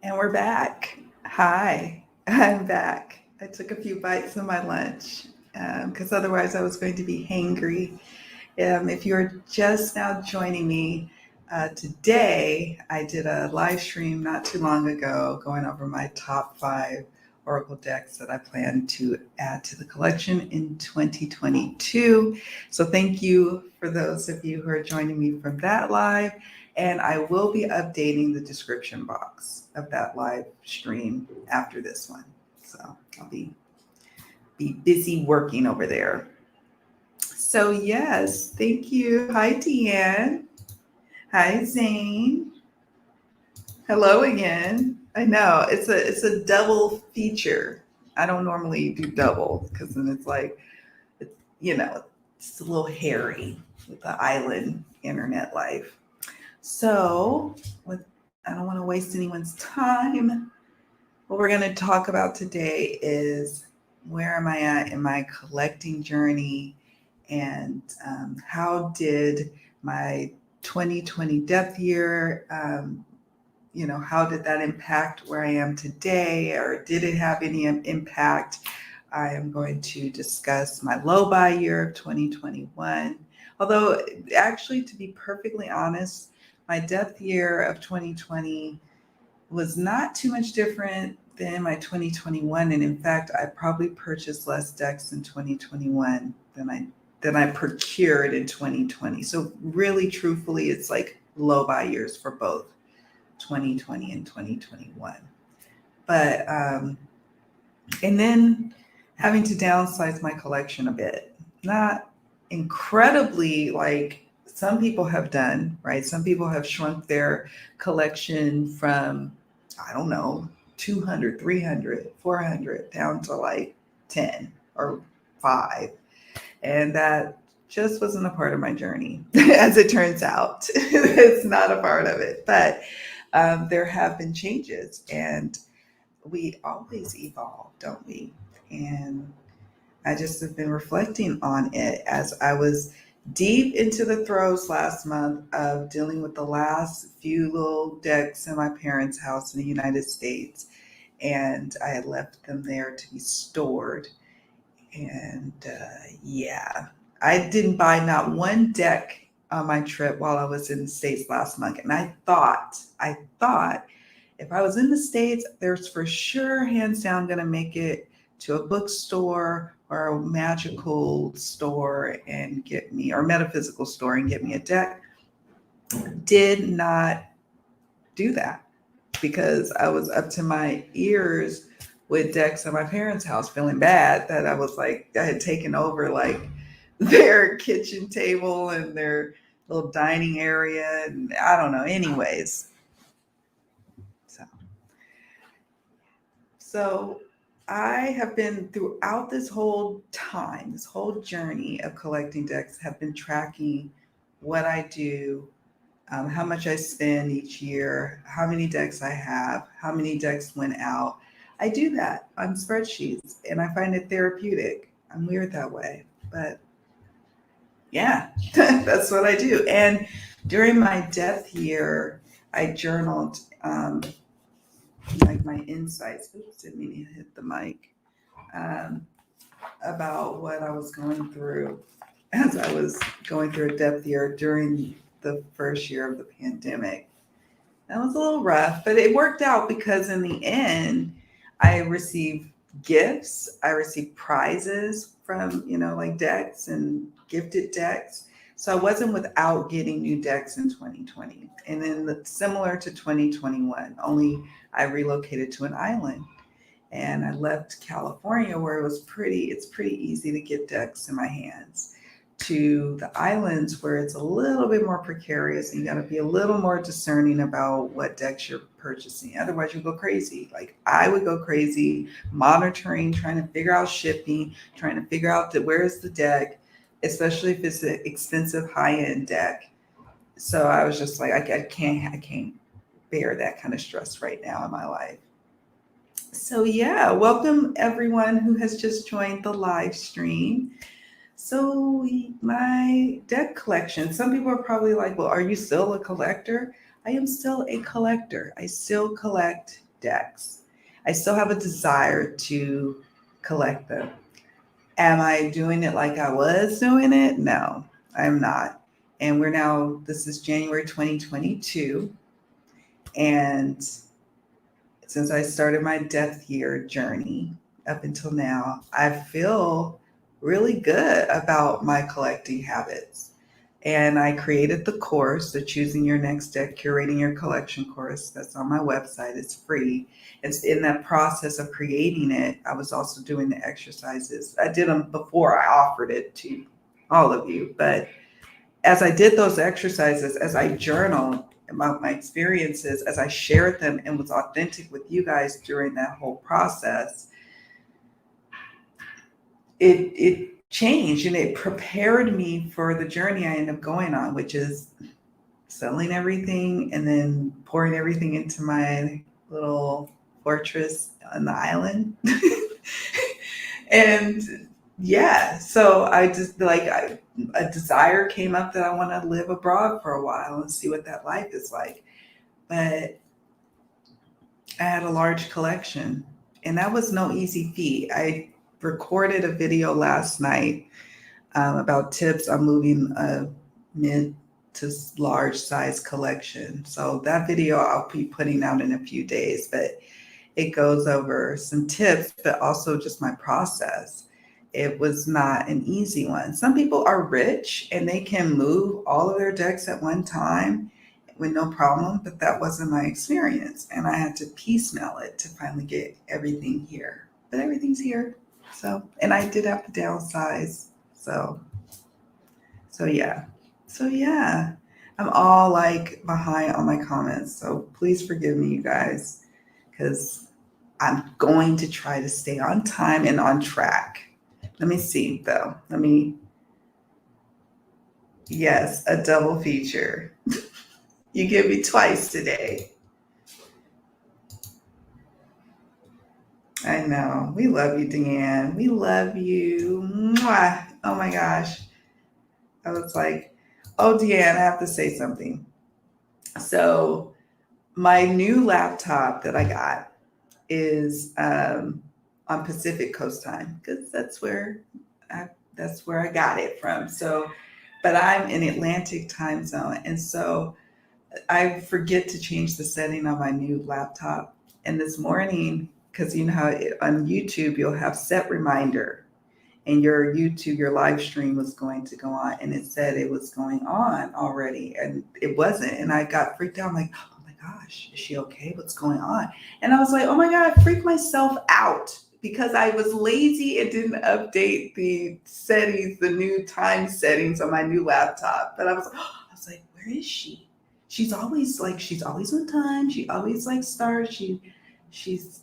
And we're back. Hi, I'm back. I took a few bites of my lunch because otherwise I was going to be hangry. If you're just now joining me, today I did a live stream not too long ago going over my top five Oracle decks that I plan to add to the collection in 2022. So thank you for those of you who are joining me from that live. And I will be updating the description box of that live stream after this one. So I'll be busy working over there. So yes, thank you. Hi, Deanne. Hi, Zane. Hello again. I know it's a double feature. I don't normally do double because then it's like it's, it's a little hairy with the island internet life. So with I don't want to waste anyone's time. What we're going to talk about today is where am I at in my collecting journey, and how did my 2020 death year, how did that impact where I am today, or did it have any impact? I am going to discuss my low buy year of 2021. Although, actually, to be perfectly honest, my death year of 2020 was not too much different than my 2021. And in fact, I probably purchased less decks in 2021 than I procured in 2020. So really, truthfully, it's like low buy years for both 2020 and 2021. But and then having to downsize my collection a bit, not incredibly like some people have done, right? Some people have shrunk their collection from, I don't know, 200, 300, 400 down to like 10 or 5. And that just wasn't a part of my journey, as it turns out. It's not a part of it. But there have been changes, and we always evolve, don't we? And I just have been reflecting on it as I was deep into the throes last month of dealing with the last few little decks in my parents' house in the United States. And I had left them there to be stored. And yeah, I didn't buy not one deck on my trip while I was in the States last month. And I thought if I was in the States, there's for sure, hands down, going to make it to a bookstore or a magical store and get me, or metaphysical store and get me a deck. Did not do that because I was up to my ears with decks at my parents' house, feeling bad that I was like, I had taken over like their kitchen table and their little dining area. And I don't know. Anyways, so So I have been throughout this whole time, this whole journey of collecting decks, have been tracking what I do, how much I spend each year, how many decks I have, how many decks went out. I do that on spreadsheets and I find it therapeutic. I'm weird that way, but yeah, that's what I do. And during my death year, I journaled like my insights. Oops, didn't mean to hit the mic. Um, about what I was going through as I was going through a depth year during the first year of the pandemic. That was a little rough, but it worked out because in the end, I received gifts. I received prizes from, like decks and gifted decks. So I wasn't without getting new decks in 2020. And then similar to 2021, only I relocated to an island and I left California where it's pretty easy to get decks in my hands, to the islands where it's a little bit more precarious and you got to be a little more discerning about what decks you're purchasing. Otherwise you go crazy. Like I would go crazy monitoring, trying to figure out shipping, trying to figure out where's the deck, especially if it's an expensive high-end deck. So I was just like, I can't bear that kind of stress right now in my life. So, yeah, welcome everyone who has just joined the live stream. So, my deck collection, some people are probably like, well, are you still a collector? I am still a collector. I still collect decks. I still have a desire to collect them. Am I doing it like I was doing it? No, I'm not. And this is January 2022. And since I started my death year journey up until now, I feel really good about my collecting habits. And I created the course, the Choosing Your Next Deck, Curating Your Collection course. That's on my website. It's free. It's in that process of creating it. I was also doing the exercises. I did them before I offered it to all of you. But as I did those exercises, as I journaled about my experiences, as I shared them and was authentic with you guys during that whole process, it changed and it prepared me for the journey I ended up going on, which is selling everything and then pouring everything into my little fortress on the island. And yeah, so I just a desire came up that I want to live abroad for a while and see what that life is like. But I had a large collection, and that was no easy feat. I recorded a video last night about tips on moving a mid to large size collection. So that video I'll be putting out in a few days, but it goes over some tips, but also just my process. It was not an easy one. Some people are rich and they can move all of their decks at one time with no problem, but that wasn't my experience. And I had to piecemeal it to finally get everything here. But everything's here. So, and I did have to downsize. So yeah. I'm all like behind on my comments. So please forgive me, you guys, because I'm going to try to stay on time and on track. Let me see though. Yes, a double feature. You give me twice today. I know. We love you, Deanne. We love you. Mwah. Oh my gosh. I was like, oh, Deanne, I have to say something. So my new laptop that I got is on Pacific Coast time because that's where I got it from. So, but I'm in Atlantic time zone, and so I forget to change the setting on my new laptop. And this morning, because you know how on YouTube you'll have set reminder, and your live stream was going to go on, and it said it was going on already, and it wasn't. And I got freaked out. I'm like, oh my gosh, is she okay? What's going on? And I was like, oh my God, I freaked myself out because I was lazy and didn't update the settings, the new time settings on my new laptop. But I was like, where is she? She's always on time. She always starts. She's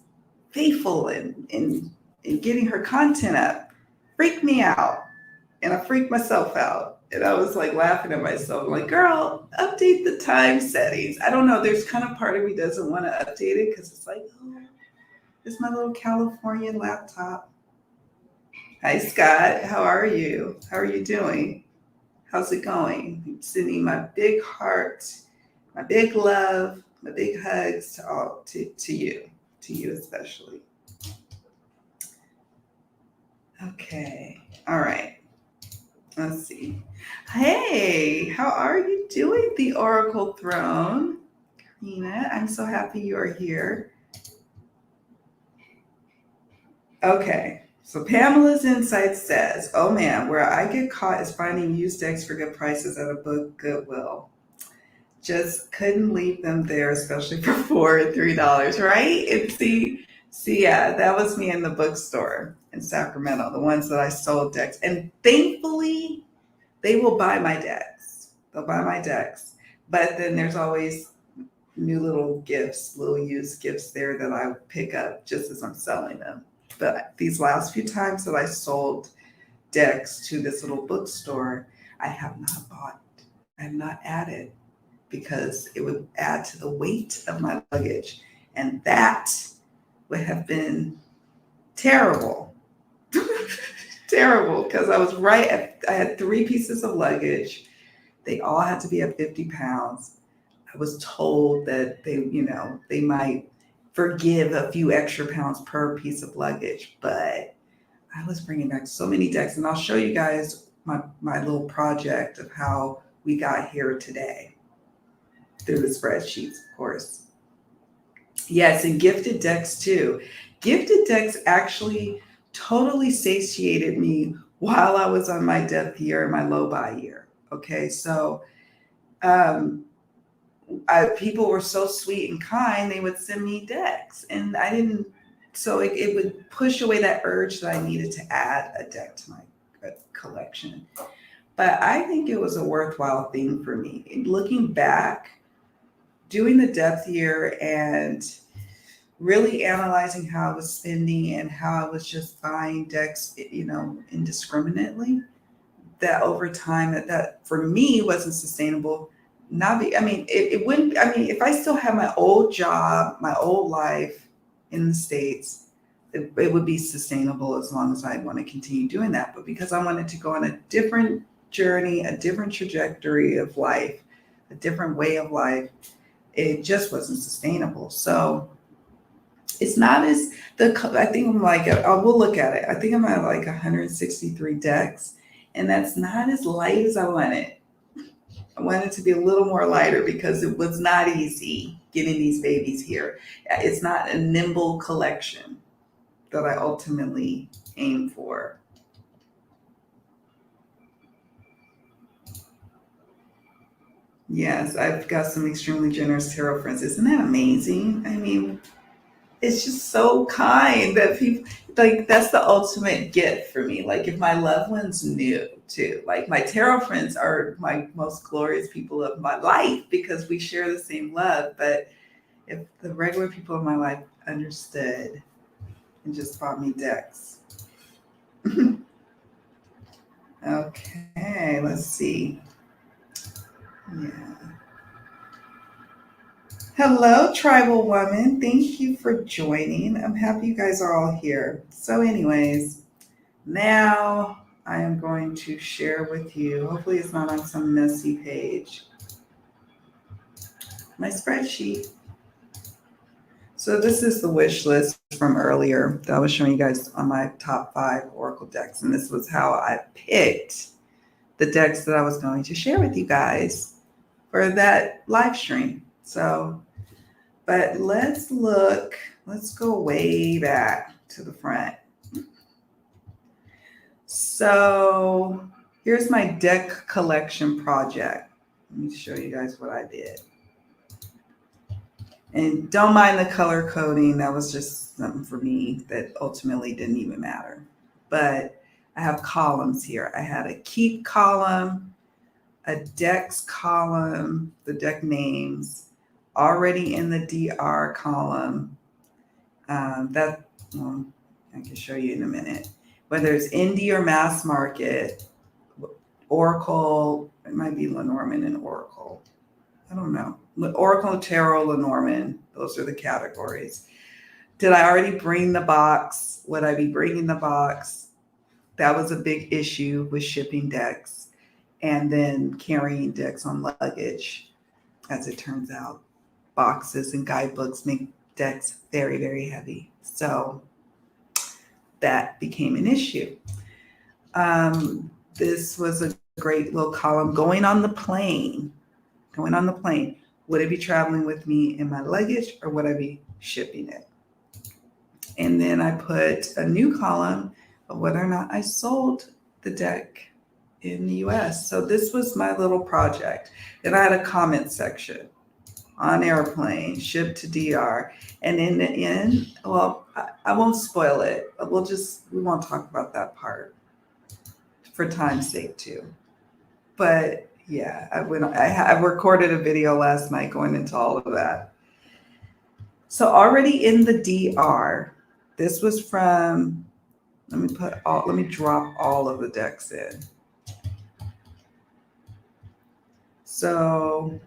faithful in getting her content up. Freaked me out, and I freaked myself out. And I was like laughing at myself, like, girl, update the time settings. I don't know. There's kind of part of me doesn't want to update it because it's like, oh, it's my little California laptop. Hi, Scott. How are you? How are you doing? How's it going? I'm sending my big heart, my big love, my big hugs to you especially. Okay. All right. Let's see. Hey, how are you doing, the Oracle Throne? Karina, I'm so happy you are here. Okay. So Pamela's Insight says, oh man, where I get caught is finding used decks for good prices at a book Goodwill. Just couldn't leave them there, especially for $4 and $3, right? And see, yeah, that was me in the bookstore in Sacramento, the ones that I sold decks. And thankfully, they will buy my decks. They'll buy my decks. But then there's always new little gifts, little used gifts there that I pick up just as I'm selling them. But these last few times that I sold decks to this little bookstore, I have not added, because it would add to the weight of my luggage. And that would have been terrible. Terrible, because I had 3 pieces of luggage. They all had to be at 50 pounds. I was told that they might forgive a few extra pounds per piece of luggage, but I was bringing back so many decks, and I'll show you guys my little project of how we got here today through the spreadsheets, of course. Yes, and gifted decks too. Gifted decks actually totally satiated me while I was on my depth year and my low buy year. Okay, so um, people were so sweet and kind, they would send me decks, and I didn't, so it would push away that urge that I needed to add a deck to my collection. But I think it was a worthwhile thing for me. Looking back, doing the depth year and really analyzing how I was spending and how I was just buying decks, indiscriminately, that over time that for me wasn't sustainable. It wouldn't, if I still had my old job, my old life in the States, it would be sustainable as long as I want to continue doing that. But because I wanted to go on a different journey, a different trajectory of life, a different way of life, it just wasn't sustainable. So it's not I think I'm like, I will look at it. I think I'm at like 163 decks, and that's not as light as I wanted. I wanted to be a little more lighter because it was not easy getting these babies here. It's not a nimble collection that I ultimately aim for. Yes, I've got some extremely generous tarot friends. Isn't that amazing? I mean, it's just so kind that people, like, that's the ultimate gift for me. Like, if my loved ones knew too, like, my tarot friends are my most glorious people of my life because we share the same love. But if the regular people in my life understood and just bought me decks. Okay, let's see. Yeah. Hello, tribal woman. Thank you for joining. I'm happy you guys are all here. So, anyways, now I am going to share with you, hopefully, it's not on some messy page, my spreadsheet. So, this is the wish list from earlier that I was showing you guys on my top 5 Oracle decks. And this was how I picked the decks that I was going to share with you guys for that live stream. So, but let's go way back to the front. So here's my deck collection project. Let me show you guys what I did. And don't mind the color coding. That was just something for me that ultimately didn't even matter. But I have columns here. I had a keep column, a decks column, the deck names, already in the DR column. I can show you in a minute. Whether it's indie or mass market, Oracle, it might be Lenormand and Oracle. I don't know. Oracle, Tarot, Lenormand, those are the categories. Did I already bring the box? Would I be bringing the box? That was a big issue with shipping decks and then carrying decks on luggage. As it turns out, boxes and guidebooks make decks very, very heavy. So that became an issue. This was a great little column going on the plane. Would it be traveling with me in my luggage or would I be shipping it? And then I put a new column of whether or not I sold the deck in the US. So this was my little project. Then I had a comment section on airplane, shipped to DR. And in the end, well, I won't spoil it. We won't talk about that part for time's sake too. But yeah, I recorded a video last night going into all of that. So already in the DR, this was from, let me drop all of the decks in. So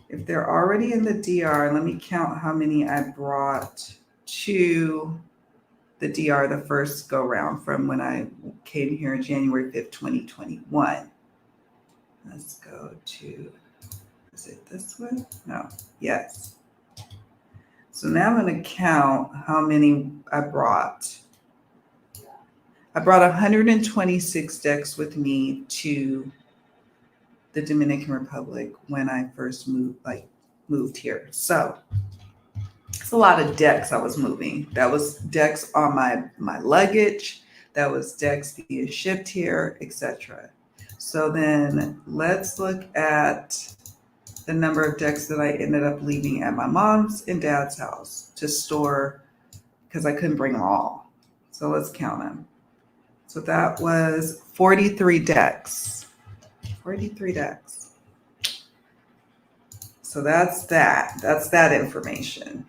if they're already in the DR, let me count how many I brought to the DR the first go round from when I came here January 5th, 2021. Let's go to, is it this one? No, yes. So So now I'm going to count how many I brought. I brought 126 decks with me to the Dominican Republic when I first moved here. So it's a lot of decks I was moving. That was decks on my luggage. That was decks being shipped here, etc. So then let's look at the number of decks that I ended up leaving at my mom's and dad's house to store because I couldn't bring them all. So let's count them. So that was 43 decks. 43 decks. So that's that. That's that information.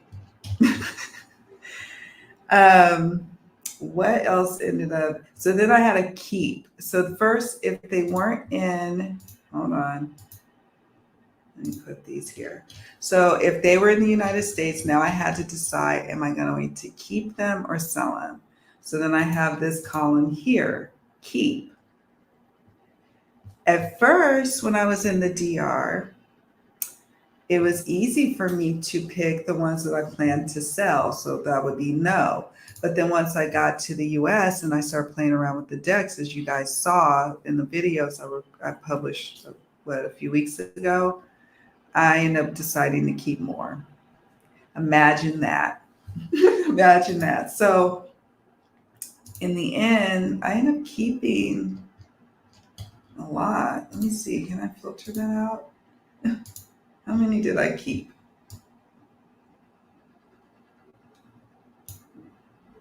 What else ended up? So then I had to keep. So first, if they weren't in, hold on. Let me put these here. So if they were in the United States, now I had to decide, am I going to keep them or sell them? So then I have this column here, keep. At first, when I was in the DR, it was easy for me to pick the ones that I planned to sell. So that would be no. But then once I got to the US and I started playing around with the decks, as you guys saw in the videos I published, a few weeks ago, I ended up deciding to keep more. Imagine that. Imagine that. So in the end, I ended up keeping a lot. Let me see. Can I filter that out? How many did I keep?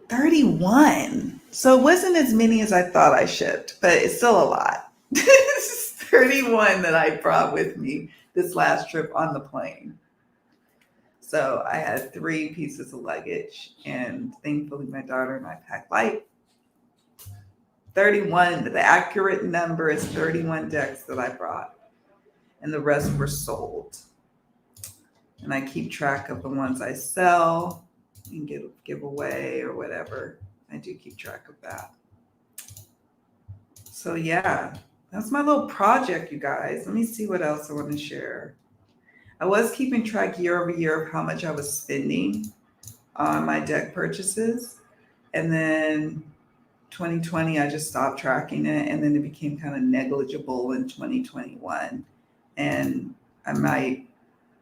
31. So it wasn't as many as I thought I shipped, but it's still a lot. 31 that I brought with me this last trip on the plane. So I had 3 pieces of luggage, and thankfully my daughter and I packed light. 31, the accurate number is 31 decks that I brought, and the rest were sold. And I keep track of the ones I sell and give away or whatever. I do keep track of that. So yeah, that's my little project, you guys. Let me see what else I want to share. I was keeping track year over year of how much I was spending on my deck purchases. And then 2020, I just stopped tracking it. And then it became kind of negligible in 2021. And I might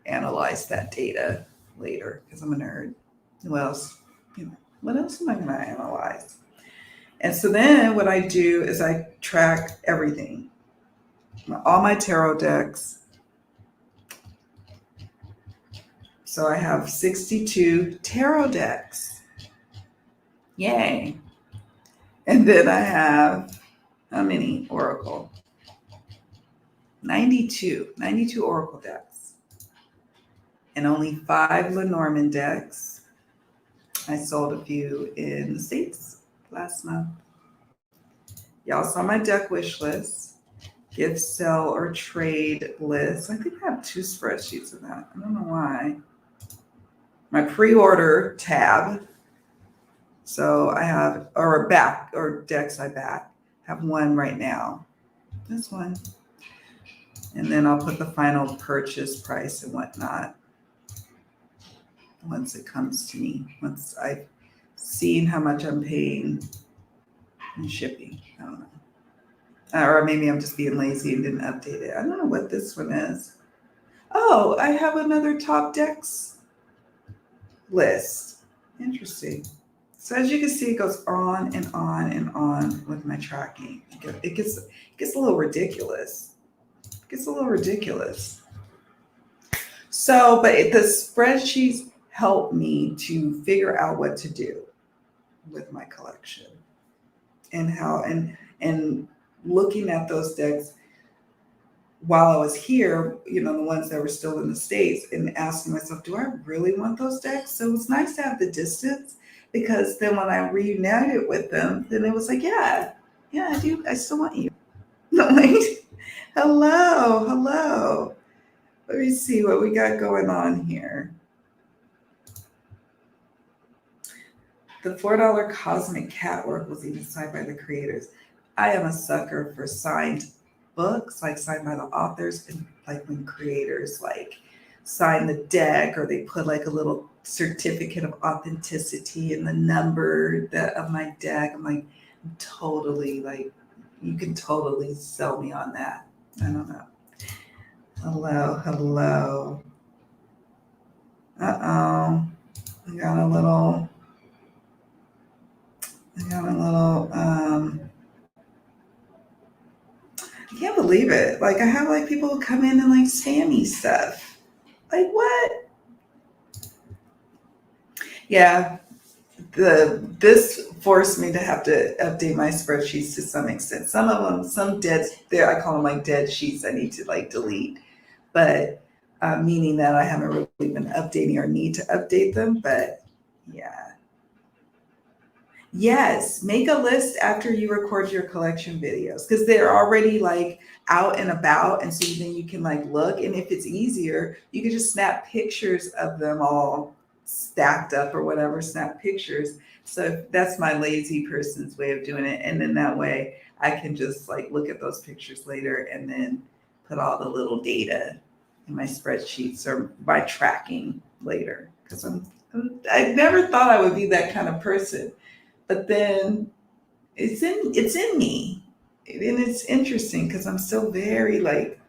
analyze that data later because I'm a nerd. What else? What else am I going to analyze? And so then what I do is I track everything. All my tarot decks. So I have 62 tarot decks. Yay. And then I have, how many? Oracle. 92 Oracle decks. And only 5 Lenormand decks. I sold a few in the States last month. Y'all saw my deck wish list, gift, sell, or trade list. I think I have 2 spreadsheets of that. I don't know why. My pre-order tab. So I have, or decks I back. Have 1 right now. This one. And then I'll put the final purchase price and whatnot once it comes to me. Once I've seen how much I'm paying in shipping. I don't know. Or maybe I'm just being lazy and didn't update it. I don't know what this one is. Oh, I have another top decks list. Interesting. So as you can see, it goes on and on and on with my tracking. It gets a little ridiculous. It gets a little ridiculous. So, but the spreadsheets help me to figure out what to do with my collection and how and looking at those decks while I was here, the ones that were still in the States, and asking myself, do I really want those decks? So it's nice to have the distance, because then when I reunited with them, then it was like, yeah, I do. I still want you. Like, hello. Let me see what we got going on here. The $4 Cosmic Catwalk was even signed by the creators. I am a sucker for signed books, like signed by the authors, and like when creators like sign the deck, or they put like a little certificate of authenticity in the number of my deck. I'm like, I'm totally like, you can totally sell me on that. I don't know. Hello, hello. Uh-oh. I got a little, I can't believe it. Like I have like people come in and like spammy stuff. Like what? Yeah, this forced me to have to update my spreadsheets to some extent. Some of them, some dead, there I call them like dead sheets. I need to like delete, but meaning that I haven't really been updating or need to update them. But yeah, yes, make a list after you record your collection videos because they're already like out and about, and so then you can like look. And if it's easier, you can just snap pictures of them all stacked up or whatever. Snap pictures. So that's my lazy person's way of doing it, and then that way I can just like look at those pictures later and then put all the little data in my spreadsheets or by tracking later. Because I never thought I would be that kind of person, but then it's in me, and it's interesting because I'm still very like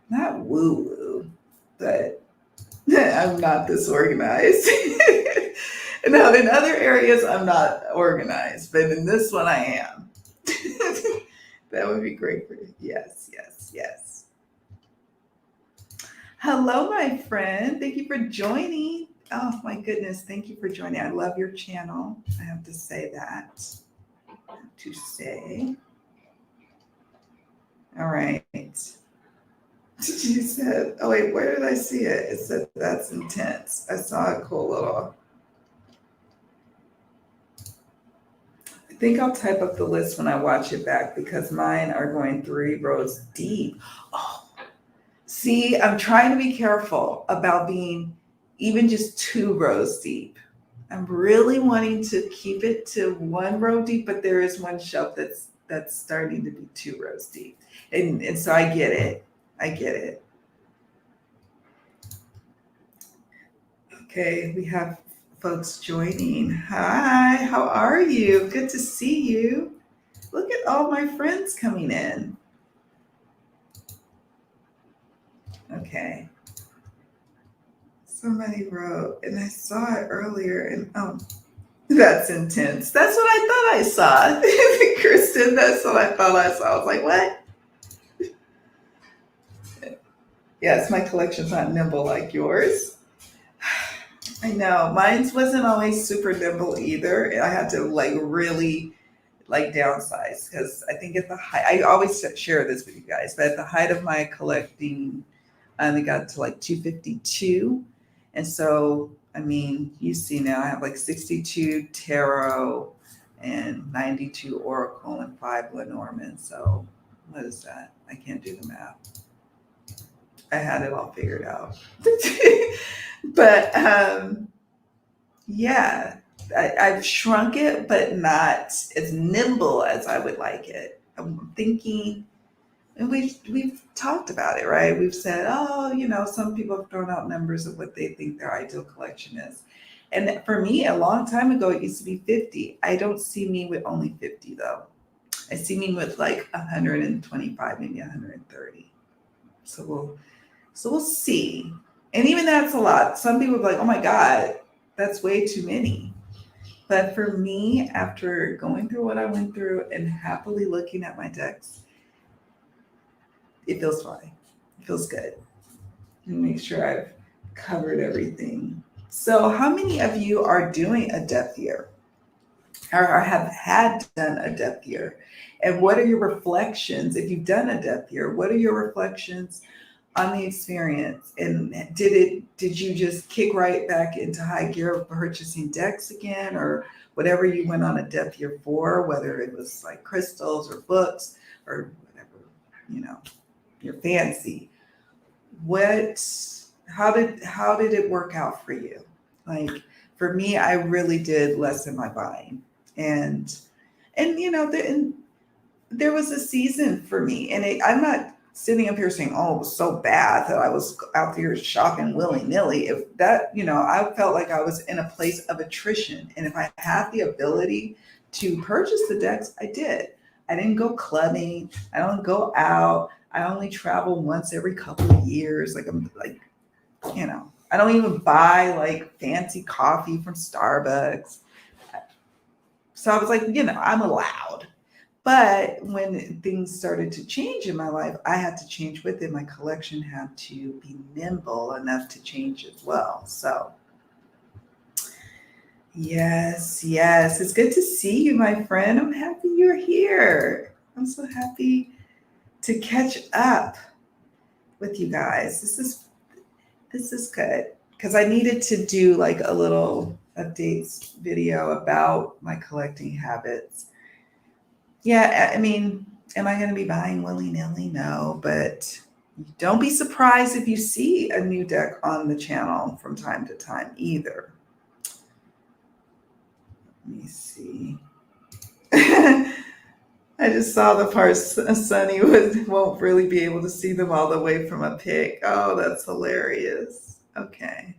not woo woo, but I'm not this organized. Now in other areas I'm not organized, but in this one I am. That would be great for you. Yes, yes, yes. Hello, my friend. Thank you for joining. Oh my goodness, thank you for joining. I love your channel. I have to say that. To say. All right. You said, oh wait, where did I see it? It said that's intense. I saw a cool little. I think I'll type up the list when I watch it back because mine are going 3 rows deep. Oh, see, I'm trying to be careful about being even just 2 rows deep. I'm really wanting to keep it to 1 row deep, but there is one shelf that's starting to be 2 rows deep. And so I get it. I get it. Okay, we have folks joining. Hi, how are you? Good to see you. Look at all my friends coming in. Okay. Somebody wrote, and I saw it earlier, and oh, that's intense. That's what I thought I saw. Kristen, that's what I thought I saw. I was like, what? Yes, my collection's not nimble like yours. I know. Mine wasn't always super nimble either. I had to like really like downsize because I think at the height, I always share this with you guys, but at the height of my collecting, I only got to like 252. And so, I mean, you see now I have like 62 tarot and 92 oracle and 5 Lenormand. So what is that? I can't do the math. I had it all figured out. But yeah, I've shrunk it, but not as nimble as I would like it. I'm thinking, and we've talked about it, right? We've said, oh, some people have thrown out numbers of what they think their ideal collection is. And for me, a long time ago, it used to be 50. I don't see me with only 50 though. I see me with like 125, maybe 130. So we'll see. And even that's a lot. Some people are like, oh my God, that's way too many. But for me, after going through what I went through and happily looking at my decks, it feels fine. It feels good. And make sure I've covered everything. So how many of you are doing a depth year or have had done a depth year? And what are your reflections? If you've done a depth year, what are your reflections on the experience? And did you just kick right back into high gear of purchasing decks again, or whatever you went on a depth year for, whether it was like crystals or books or whatever, your fancy? How did it work out for you? Like for me, I really did lessen my buying, and there was a season for me, and I'm not sitting up here saying, oh, it was so bad that I was out there shopping willy-nilly. If that, I felt like I was in a place of attrition. And if I had the ability to purchase the decks, I did. I didn't go clubbing. I don't go out. I only travel once every couple of years. Like I'm like, I don't even buy like fancy coffee from Starbucks. So I was like, I'm allowed. But when things started to change in my life, I had to change with it. My collection had to be nimble enough to change as well. So, yes, yes. It's good to see you, my friend. I'm happy you're here. I'm so happy to catch up with you guys. This is good because I needed to do like a little updates video about my collecting habits. Yeah, I mean, am I going to be buying willy-nilly? No, but don't be surprised if you see a new deck on the channel from time to time either. Let me see. I just saw the part Sunny won't really be able to see them all the way from a pic. Oh, that's hilarious. Okay.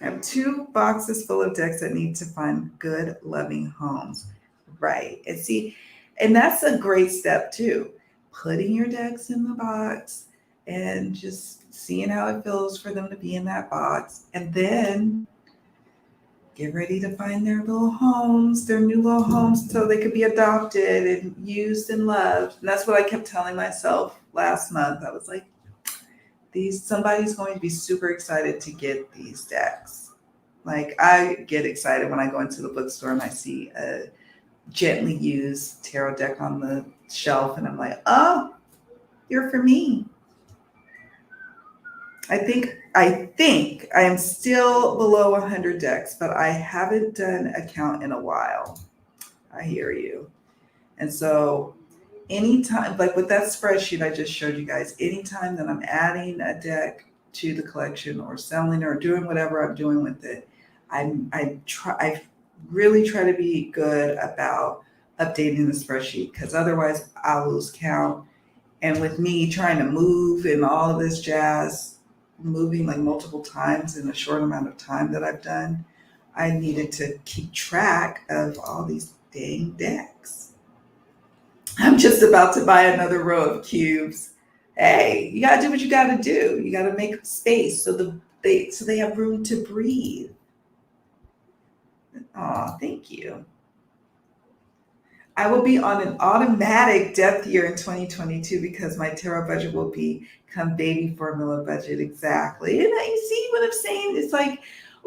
I have 2 boxes full of decks that need to find good, loving homes. Right. And that's a great step too. Putting your decks in the box and just seeing how it feels for them to be in that box. And then get ready to find their little homes, their new little homes, so they could be adopted and used and loved. And that's what I kept telling myself last month. I was like, somebody's going to be super excited to get these decks. Like I get excited when I go into the bookstore and I see a gently used tarot deck on the shelf and I'm like, oh, you're for me. I think I am still below 100 decks, but I haven't done a count in a while. I hear you. And so anytime, like with that spreadsheet I just showed you guys, anytime that I'm adding a deck to the collection or selling or doing whatever I'm doing with it, I really try to be good about updating the spreadsheet because otherwise I'll lose count. And with me trying to move and all of this jazz, moving like multiple times in a short amount of time that I've done, I needed to keep track of all these dang decks. I'm just about to buy another row of cubes. Hey, you gotta do what you gotta do. You gotta make space so they have room to breathe. Oh, thank you. I will be on an automatic depth year in 2022 because my tarot budget will become baby formula budget. Exactly. And you see what I'm saying? It's like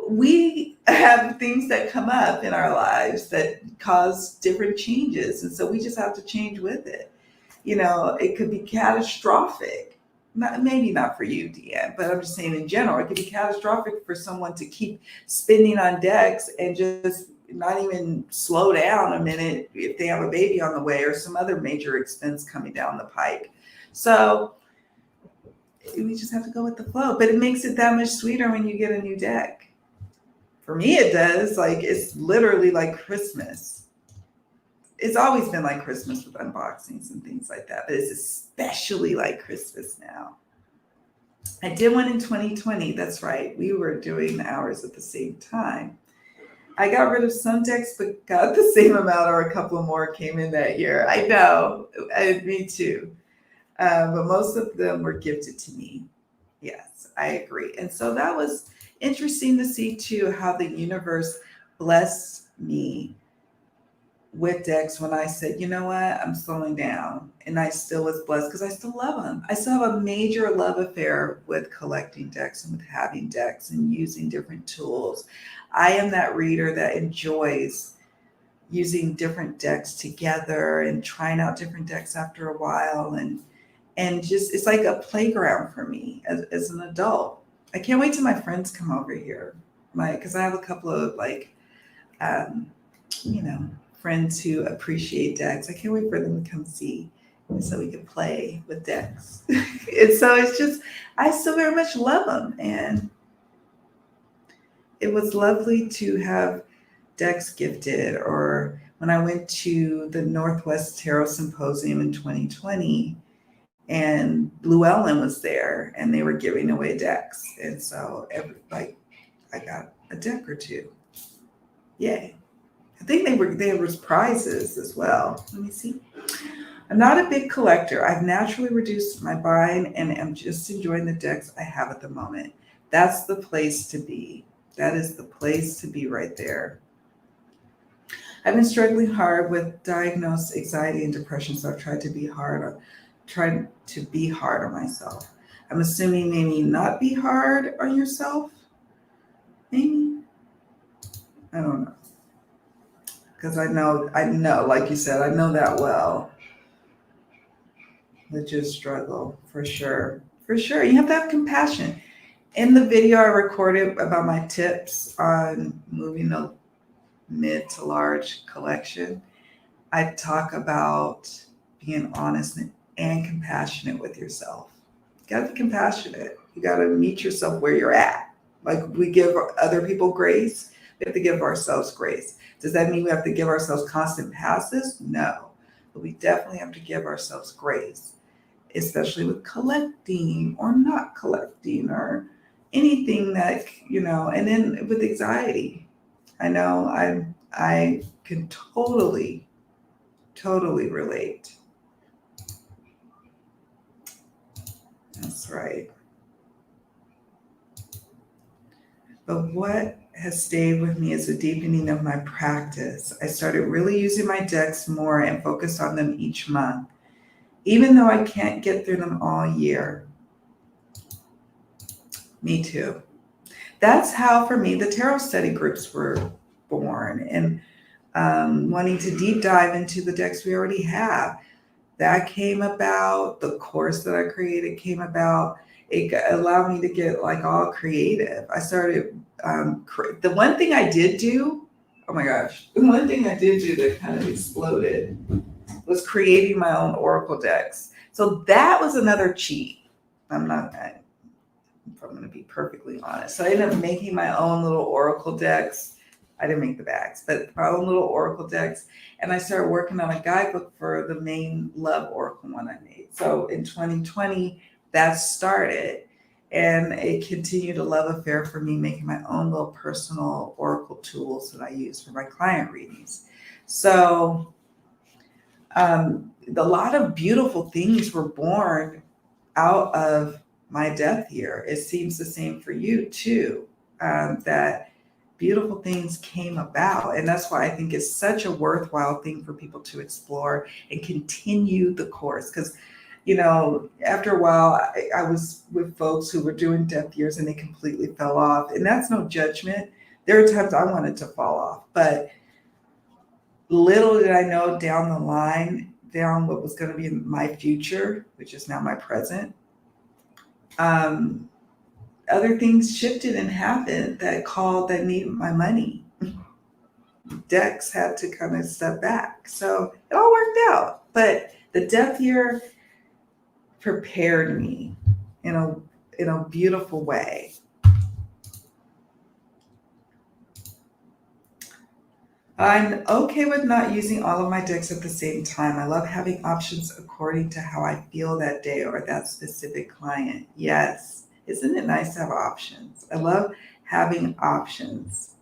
we have things that come up in our lives that cause different changes. And so we just have to change with it. It could be catastrophic. Maybe not for you, Deanne, but I'm just saying in general, it could be catastrophic for someone to keep spending on decks and just not even slow down a minute if they have a baby on the way or some other major expense coming down the pike. So we just have to go with the flow, but it makes it that much sweeter when you get a new deck. For me, it does. Like it's literally like Christmas. It's always been like Christmas with unboxings and things like that, but it's especially like Christmas now. I did one in 2020. That's right. We were doing ours at the same time. I got rid of some decks, but got the same amount or a couple more came in that year. I know. Me too. But most of them were gifted to me. Yes, I agree. And so that was interesting to see too how the universe blessed me with decks when I said, you know what, I'm slowing down. And I still was blessed because I still love them. I still have a major love affair with collecting decks and with having decks and using different tools. I am that reader that enjoys using different decks together and trying out different decks after a while. And just, it's like a playground for me as an adult. I can't wait till my friends come over here. Because I have a couple of friends who appreciate decks. I can't wait for them to come see so we can play with decks. And so it's just, I still very much love them. And it was lovely to have decks gifted. Or when I went to the Northwest Tarot Symposium in 2020, and Llewellyn was there, and they were giving away decks, and so I got a deck or two. Yay! I think there was prizes as well. Let me see. I'm not a big collector. I've naturally reduced my buying and am just enjoying the decks I have at the moment. That's the place to be. That is the place to be right there. I've been struggling hard with diagnosed anxiety and depression, so I've tried to be hard on myself. I'm assuming maybe not be hard on yourself. Maybe. I don't know. Because I know, like you said, I know that well. That you struggle for sure. For sure. You have to have compassion. In the video I recorded about my tips on moving a mid to large collection, I talk about being honest and compassionate with yourself. You gotta be compassionate. You gotta meet yourself where you're at. Like we give other people grace, we have to give ourselves grace. Does that mean we have to give ourselves constant passes? No. But we definitely have to give ourselves grace, especially with collecting or not collecting or anything that, and then with anxiety. I know I can totally relate. That's right. But what has stayed with me is the deepening of my practice. I started really using my decks more and focused on them each month, even though I can't get through them all year. Me too. That's how, for me, the tarot study groups were born, and wanting to deep dive into the decks we already have. That came about. The course that I created came about. It allowed me to get like all creative. I started, the one thing I did do, oh my gosh, the one thing I did do that kind of exploded was creating my own Oracle decks. So that was another cheat. If I'm going to be perfectly honest. So I ended up making my own little Oracle decks. I didn't make the backs, but my own little Oracle decks. And I started working on a guidebook for the main Love Oracle one I made. So in 2020, that started. And it continued a love affair for me, making my own little personal Oracle tools that I use for my client readings. So a lot of beautiful things were born out of my death year. It seems the same for you too, that beautiful things came about. And that's why I think it's such a worthwhile thing for people to explore and continue the course. Because, after a while, I was with folks who were doing death years and they completely fell off. And that's no judgment. There are times I wanted to fall off, but little did I know down the line, down what was going to be my future, which is now my present, other things shifted and happened that needed my money. Decks had to kind of step back. So it all worked out. But the death year prepared me in a beautiful way. I'm okay with not using all of my decks at the same time. I love having options according to how I feel that day or that specific client. Yes. Isn't it nice to have options? I love having options.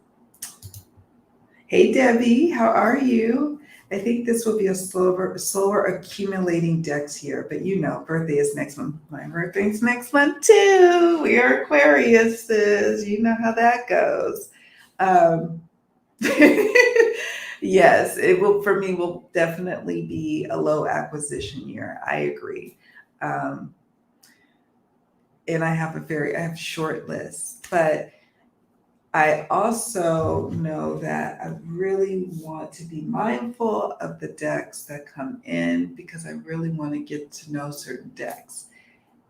Hey, Debbie, how are you? I think this will be a slower accumulating decks year, but birthday is next month. My birthday's next month too. We are Aquariuses. You know how that goes. Yes, it will, for me, will definitely be a low acquisition year. I agree. And I have short lists, but I also know that I really want to be mindful of the decks that come in because I really want to get to know certain decks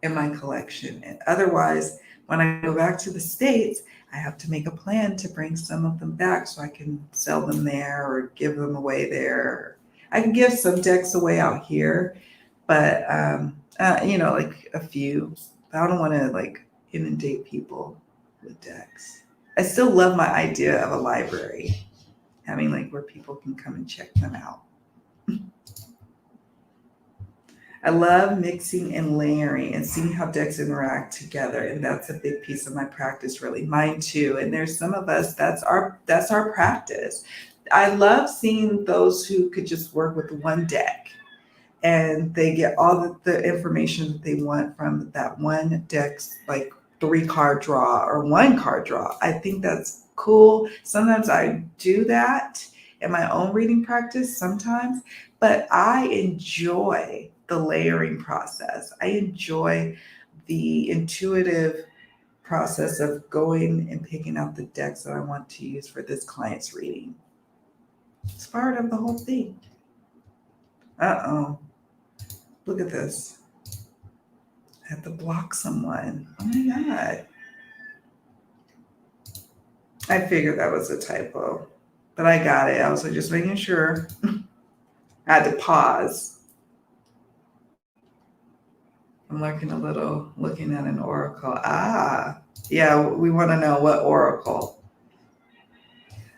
in my collection. And otherwise, when I go back to the States, I have to make a plan to bring some of them back so I can sell them there or give them away there. I can give some decks away out here, but like a few. I don't want to inundate people with decks. I still love my idea of a library, having where people can come and check them out. I love mixing and layering and seeing how decks interact together. And that's a big piece of my practice, really. Mine too. And there's some of us that's our practice. I love seeing those who could just work with one deck and they get all the information that they want from that one deck's like 3 card draw or 1 card draw. I think that's cool. Sometimes I do that in my own reading practice sometimes, but I enjoy the layering process. I enjoy the intuitive process of going and picking out the decks that I want to use for this client's reading. It's part of the whole thing. Uh-oh. Look at this. I have to block someone. Oh my God. I figured that was a typo, but I got it. I was like, just making sure. I had to pause. I'm looking at an oracle. Yeah, we want to know what oracle.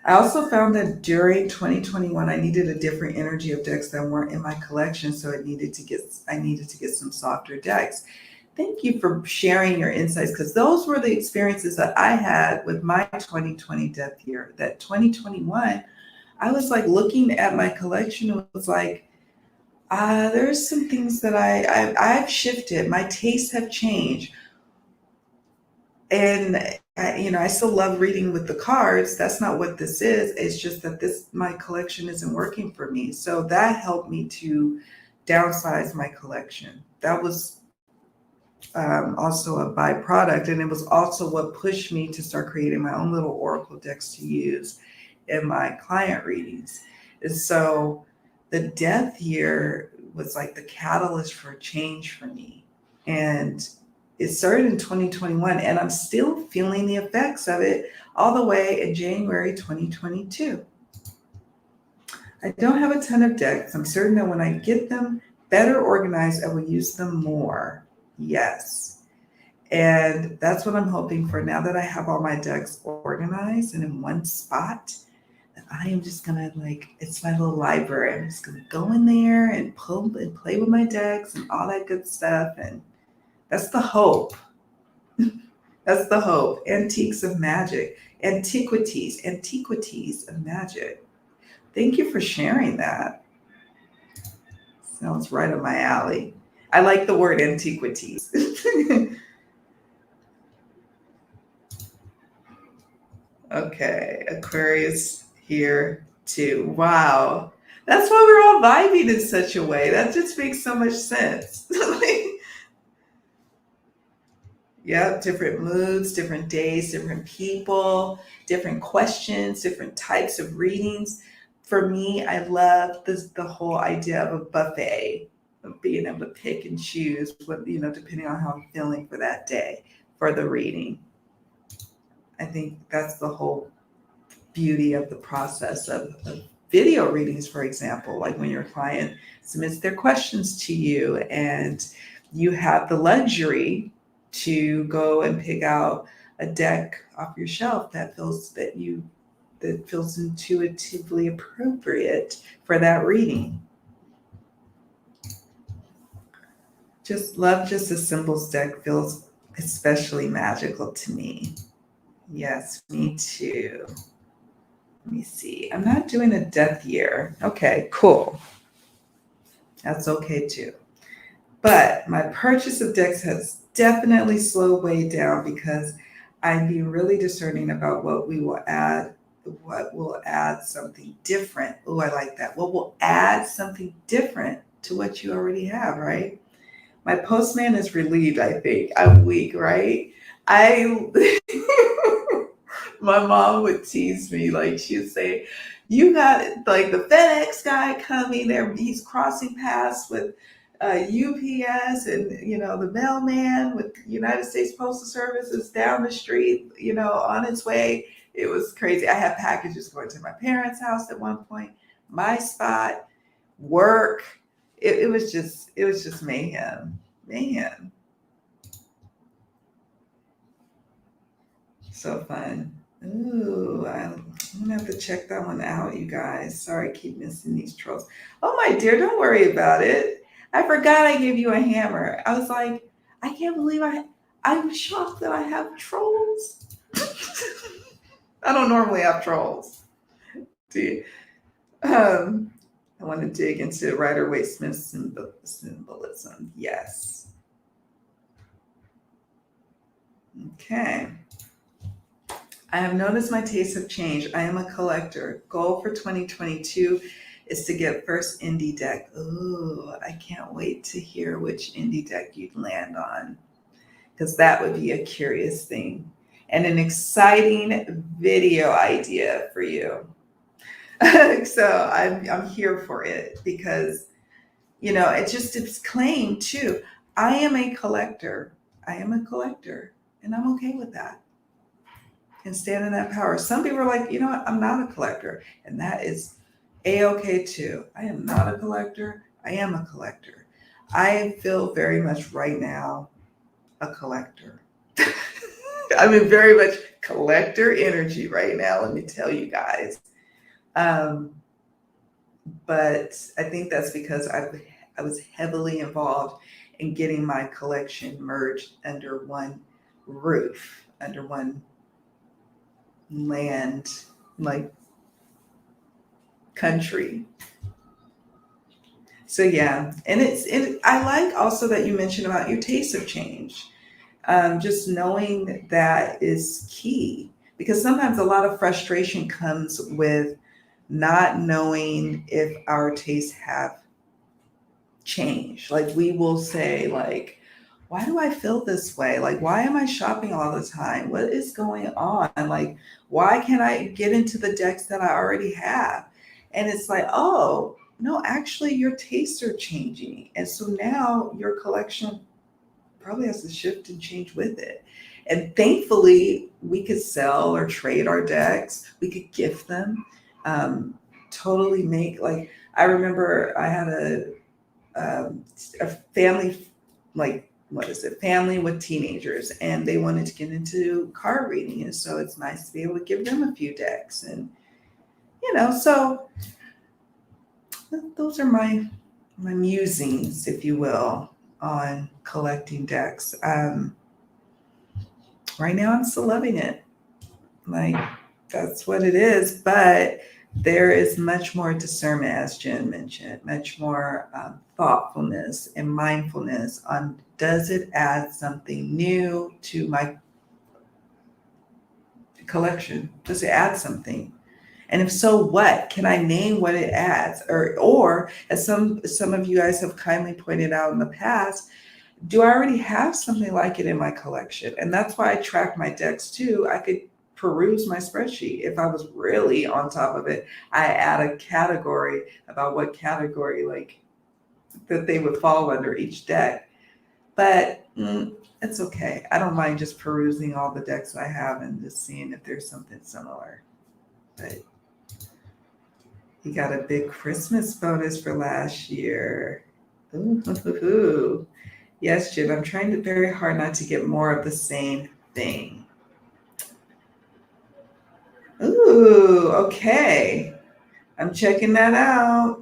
I also found that during 2021, I needed a different energy of decks that weren't in my collection, so I needed to get some softer decks. Thank you for sharing your insights, because those were the experiences that I had with my 2020 death year. That 2021, I was like looking at my collection and was like, there's some things that I've shifted. My tastes have changed. And I still love reading with the cards. That's not what this is. It's just that my collection isn't working for me. So that helped me to downsize my collection. That was also a byproduct, and it was also what pushed me to start creating my own little oracle decks to use in my client readings. And so the death year was like the catalyst for change for me. And it started in 2021, and I'm still feeling the effects of it all the way in January 2022. I don't have a ton of decks. I'm certain that when I get them better organized, I will use them more. Yes. And that's what I'm hoping for now that I have all my decks organized and in one spot. I am just gonna it's my little library. I'm just gonna go in there and pull and play with my decks and all that good stuff. And that's the hope. That's the hope. Antiques of magic, antiquities of magic. Thank you for sharing that. Sounds right up my alley. I like the word antiquities. Okay, Aquarius here too. Wow. That's why we're all vibing in such a way. That just makes so much sense. Yep, different moods, different days, different people, different questions, different types of readings. For me, I love the whole idea of a buffet, of being able to pick and choose what, depending on how I'm feeling for that day for the reading. I think that's the whole beauty of the process of video readings, for example, like when your client submits their questions to you and you have the luxury to go and pick out a deck off your shelf that feels intuitively appropriate for that reading. Just love just a symbols deck feels especially magical to me. Yes, me too. Let me see. I'm not doing a death year. Okay, cool. That's okay too. But my purchase of decks has definitely slowed way down because I'm being really discerning about what will add something different. Oh, I like that. What will add something different to what you already have, right? My postman is relieved, I think. I'm weak, right? My mom would tease me, like she'd say, you got like the FedEx guy coming there, he's crossing paths with UPS and the mailman with United States Postal Service is down the street, on its way. It was crazy. I had packages going to my parents' house at one point, my spot, work. It was just mayhem. So fun. Ooh, I'm gonna have to check that one out, you guys. Sorry, I keep missing these trolls. Oh my dear, don't worry about it. I forgot I gave you a hammer. I was like, I can't believe I'm shocked that I have trolls. I don't normally have trolls. Do you? I want to dig into Rider-Waite-Smith symbolism. Yes. Okay. I have noticed my tastes have changed. I am a collector. Goal for 2022 is to get first indie deck. Ooh, I can't wait to hear which indie deck you'd land on, because that would be a curious thing and an exciting video idea for you. So I'm here for it because, it's claimed too. I am a collector. I am a collector, and I'm okay with that and stand in that power. Some people are like, you know what, I'm not a collector, and that is a-okay too. I am not a collector. I am a collector. I feel very much right now a collector. I'm in very much collector energy right now, let me tell you guys. But I think that's because I was heavily involved in getting my collection merged under one roof, under one land, like country. So yeah, and I like also that you mentioned about your tastes have changed. Just knowing that is key, because sometimes a lot of frustration comes with not knowing if our tastes have changed. Like we will say like, why do I feel this way? Like, why am I shopping all the time? What is going on? Like, why can't I get into the decks that I already have? And it's like, oh, no, actually, your tastes are changing. And so now your collection probably has to shift and change with it. And thankfully, we could sell or trade our decks, we could gift them, totally make like, I remember I had a family, like what is it, family with teenagers, and they wanted to get into card reading, and so it's nice to be able to give them a few decks. And so those are my musings, if you will, on collecting decks. Right now I'm still loving it, like that's what it is, but there is much more discernment, as Jen mentioned, much more thoughtfulness and mindfulness on, does it add something new to my collection? Does it add something? And if so, what? Can I name what it adds? Or as some of you guys have kindly pointed out in the past, do I already have something like it in my collection? And that's why I track my decks too. I could peruse my spreadsheet. If I was really on top of it, I add a category about what category like that they would fall under each deck. But it's okay. I don't mind just perusing all the decks I have and just seeing if there's something similar. But you got a big Christmas bonus for last year. Ooh. Yes, Jim, I'm trying very hard not to get more of the same thing. Ooh, okay. I'm checking that out.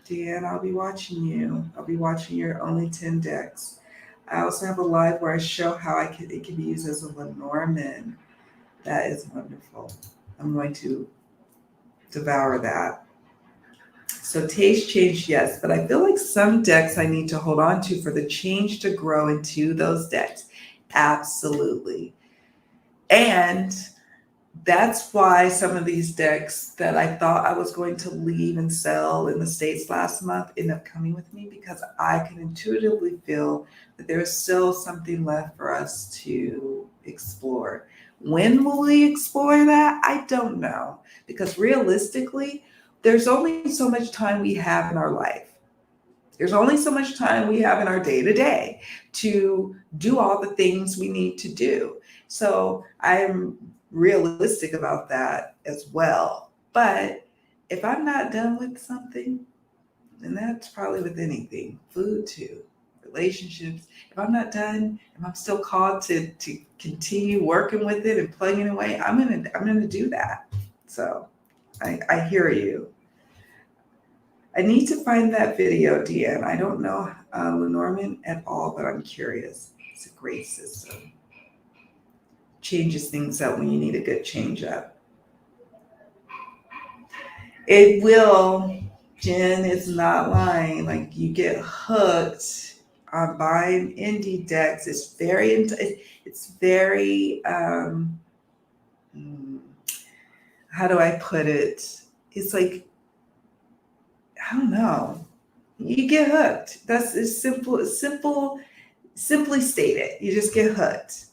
Deanne, I'll be watching you. I'll be watching your only 10 decks. I also have a live where I show how it can be used as a Lenormand. That is wonderful. I'm going to devour that. So taste change, yes, but I feel like some decks I need to hold on to for the change to grow into those decks. Absolutely. And that's why some of these decks that I thought I was going to leave and sell in the States last month end up coming with me, because I can intuitively feel that there's still something left for us to explore. When will we explore that? I don't know, because realistically, there's only so much time we have in our life. There's only so much time we have in our day-to-day to do all the things we need to do. So I'm realistic about that as well. But if I'm not done with something, and that's probably with anything, food too, relationships, if I'm not done, if I'm still called to continue working with it and plugging away, I'm gonna do that. So I hear you. I need to find that video, Deanne. I don't know Lenormand at all, but I'm curious. It's a great system. Changes things up when you need a good change up. It will, Jen is not lying. Like you get hooked on buying indie decks. It's very, how do I put it? It's like, I don't know. You get hooked. That's as simple, simply stated. You just get hooked.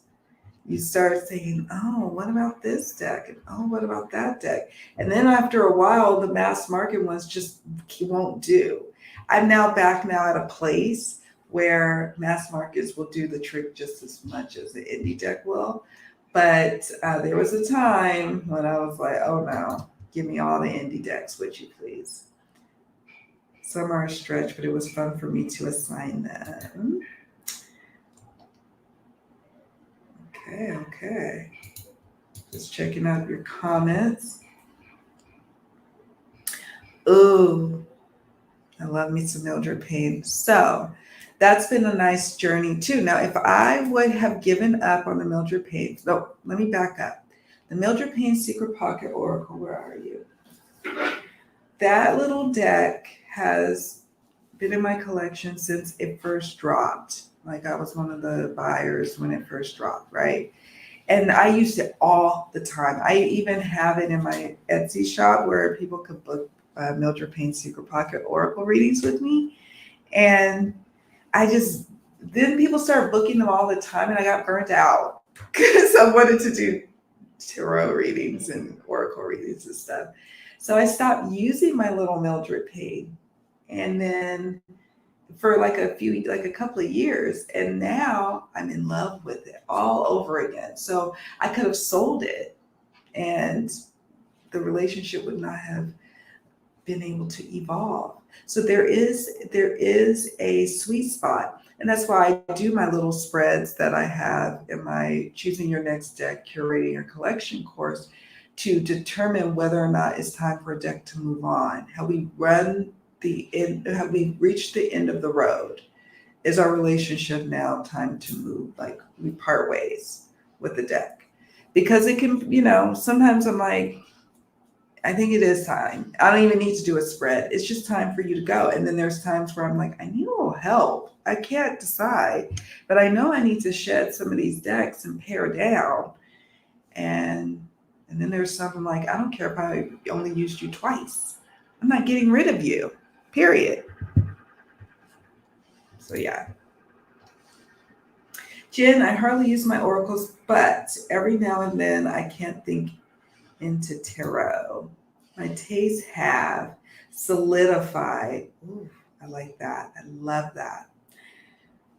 You start thinking, oh, what about this deck? And oh, what about that deck? And then after a while, the mass market ones just won't do. I'm now back at a place where mass markets will do the trick just as much as the indie deck will. But there was a time when I was like, oh no, give me all the indie decks, would you please? Some are a stretch, but it was fun for me to assign them. Okay. Just checking out your comments. Ooh, I love me some Mildred Payne. So that's been a nice journey too. Now, if I would have given up on the Mildred Payne, no, let me back up. The Mildred Payne Secret Pocket Oracle, where are you? That little deck has been in my collection since it first dropped. Like I was one of the buyers when it first dropped, right? And I used it all the time. I even have it in my Etsy shop where people could book Mildred Payne Secret Pocket Oracle readings with me. And then people started booking them all the time and I got burnt out because I wanted to do tarot readings and oracle readings and stuff. So I stopped using my little Mildred Payne. And then for like a couple of years, and now I'm in love with it all over again. So I could have sold it and the relationship would not have been able to evolve. So there is a sweet spot. And that's why I do my little spreads that I have in my Choosing Your Next Deck Curating Your Collection course to determine whether or not it's time for a deck to move on. Have we reached the end of the road? Is our relationship now time to move? Like we part ways with the deck? Because it can, sometimes I'm like, I think it is time. I don't even need to do a spread. It's just time for you to go. And then there's times where I'm like, I need a little help. I can't decide, but I know I need to shed some of these decks and pare down. And then there's something like, I don't care if I only used you twice. I'm not getting rid of you, period. So yeah. Jen, I hardly use my oracles, but every now and then I can't think into tarot. My tastes have solidified. Ooh, I like that. I love that.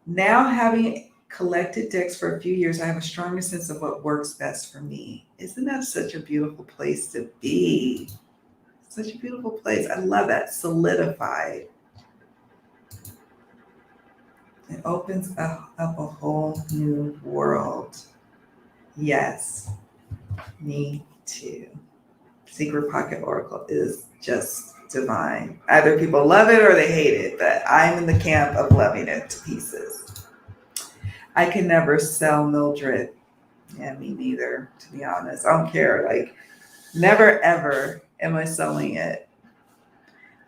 Now having collected decks for a few years, I have a stronger sense of what works best for me. Isn't that such a beautiful place to be? Such a beautiful place. I love that. Solidified. It opens up a whole new world. Yes, me too. Secret Pocket Oracle is just divine. Either people love it or they hate it, but I'm in the camp of loving it to pieces. I can never sell Mildred. Yeah, me neither, to be honest. I don't care. Like, never ever am I selling it.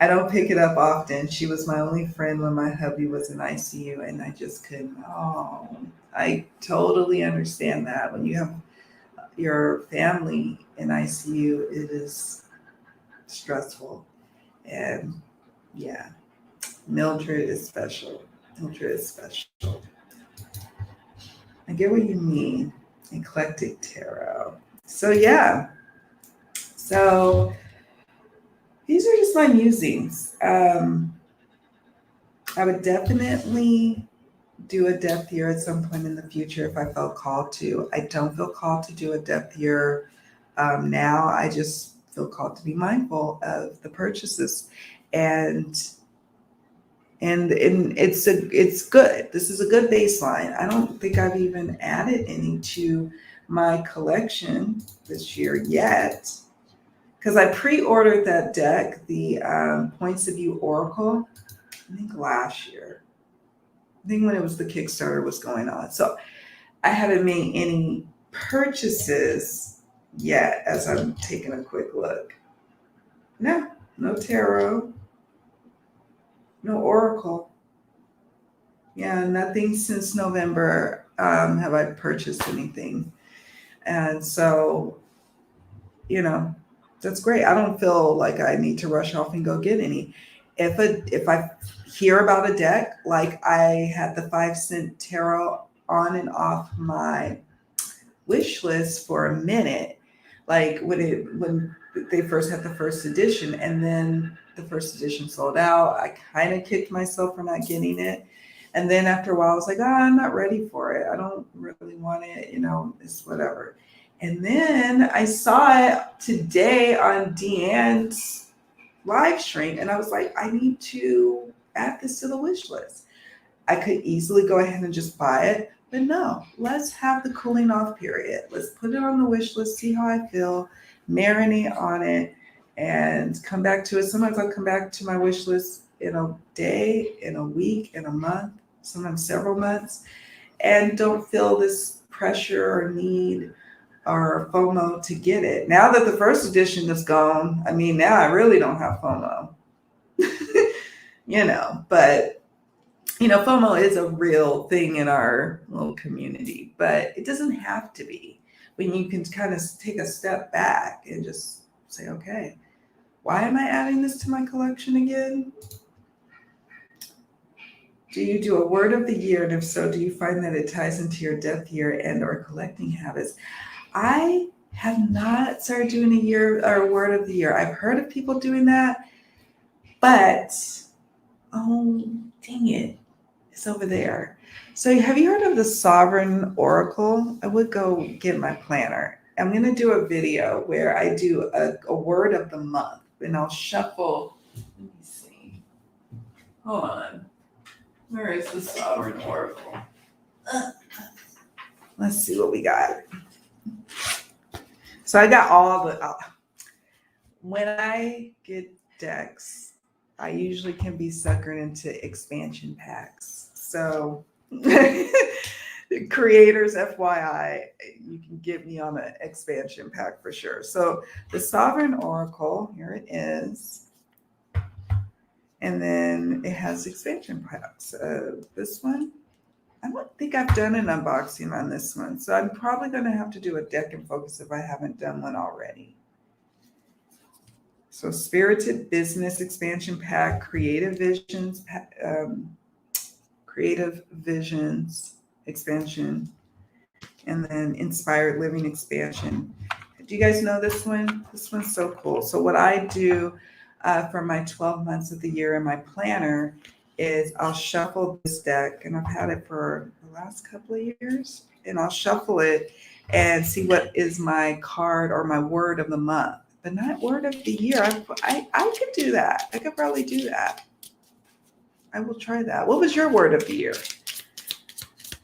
I don't pick it up often. She was my only friend when my hubby was in ICU, and I just couldn't. Oh, I totally understand that. When you have your family in ICU, it is stressful. And yeah, Mildred is special. Mildred is special. I get what you mean. Eclectic tarot. So yeah. So these are just my musings. I would definitely do a depth year at some point in the future if I felt called to. I don't feel called to do a depth year now. I just feel called to be mindful of the purchases, and it's good. This is a good baseline. I don't think I've even added any to my collection this year yet, because I pre-ordered that deck, the Points of View Oracle, I think last year. I think when it was the Kickstarter was going on. So I haven't made any purchases yet as I'm taking a quick look. No tarot, no oracle. Yeah, nothing since November have I purchased anything. And so, that's great. I don't feel like I need to rush off and go get any. If I hear about a deck, like I had the 5 cent tarot on and off my wish list for a minute, like when they first had the first edition, and then the first edition sold out, I kind of kicked myself for not getting it. And then after a while, I was like, I'm not ready for it. I don't really want it, it's whatever. And then I saw it today on Deanne's live stream, and I was like, I need to add this to the wish list. I could easily go ahead and just buy it, but no, let's have the cooling off period. Let's put it on the wish list, see how I feel, marinate on it, and come back to it. Sometimes I'll come back to my wish list in a day, in a week, in a month, sometimes several months, and don't feel this pressure or need or FOMO to get it. Now that the first edition is gone, now I really don't have FOMO, but FOMO is a real thing in our little community, but it doesn't have to be. When you can kind of take a step back and just say, okay, why am I adding this to my collection again? Do you do a word of the year? And if so, do you find that it ties into your death year and or collecting habits? I have not started doing a year or a word of the year. I've heard of people doing that, but oh, dang it. It's over there. So have you heard of the Sovereign Oracle? I would go get my planner. I'm going to do a video where I do a word of the month, and I'll shuffle. Let me see. Hold on. Where is the Sovereign Oracle? Let's see what we got. So I got all the, when I get decks, I usually can be suckered into expansion packs. So creators, FYI, you can get me on an expansion pack for sure. So the Sovereign Oracle, here it is. And then it has expansion packs. This one, I don't think I've done an unboxing on this one. So I'm probably going to have to do a deck and focus if I haven't done one already. So Spirited Business Expansion Pack, Creative Visions Expansion, and then Inspired Living Expansion. Do you guys know this one? This one's so cool. So what I do for my 12 months of the year in my planner is I'll shuffle this deck, and I've had it for the last couple of years, and I'll shuffle it and see what is my card or my word of the month, but not word of the year. I could do that. I could probably do that. I will try that. What was your word of the year?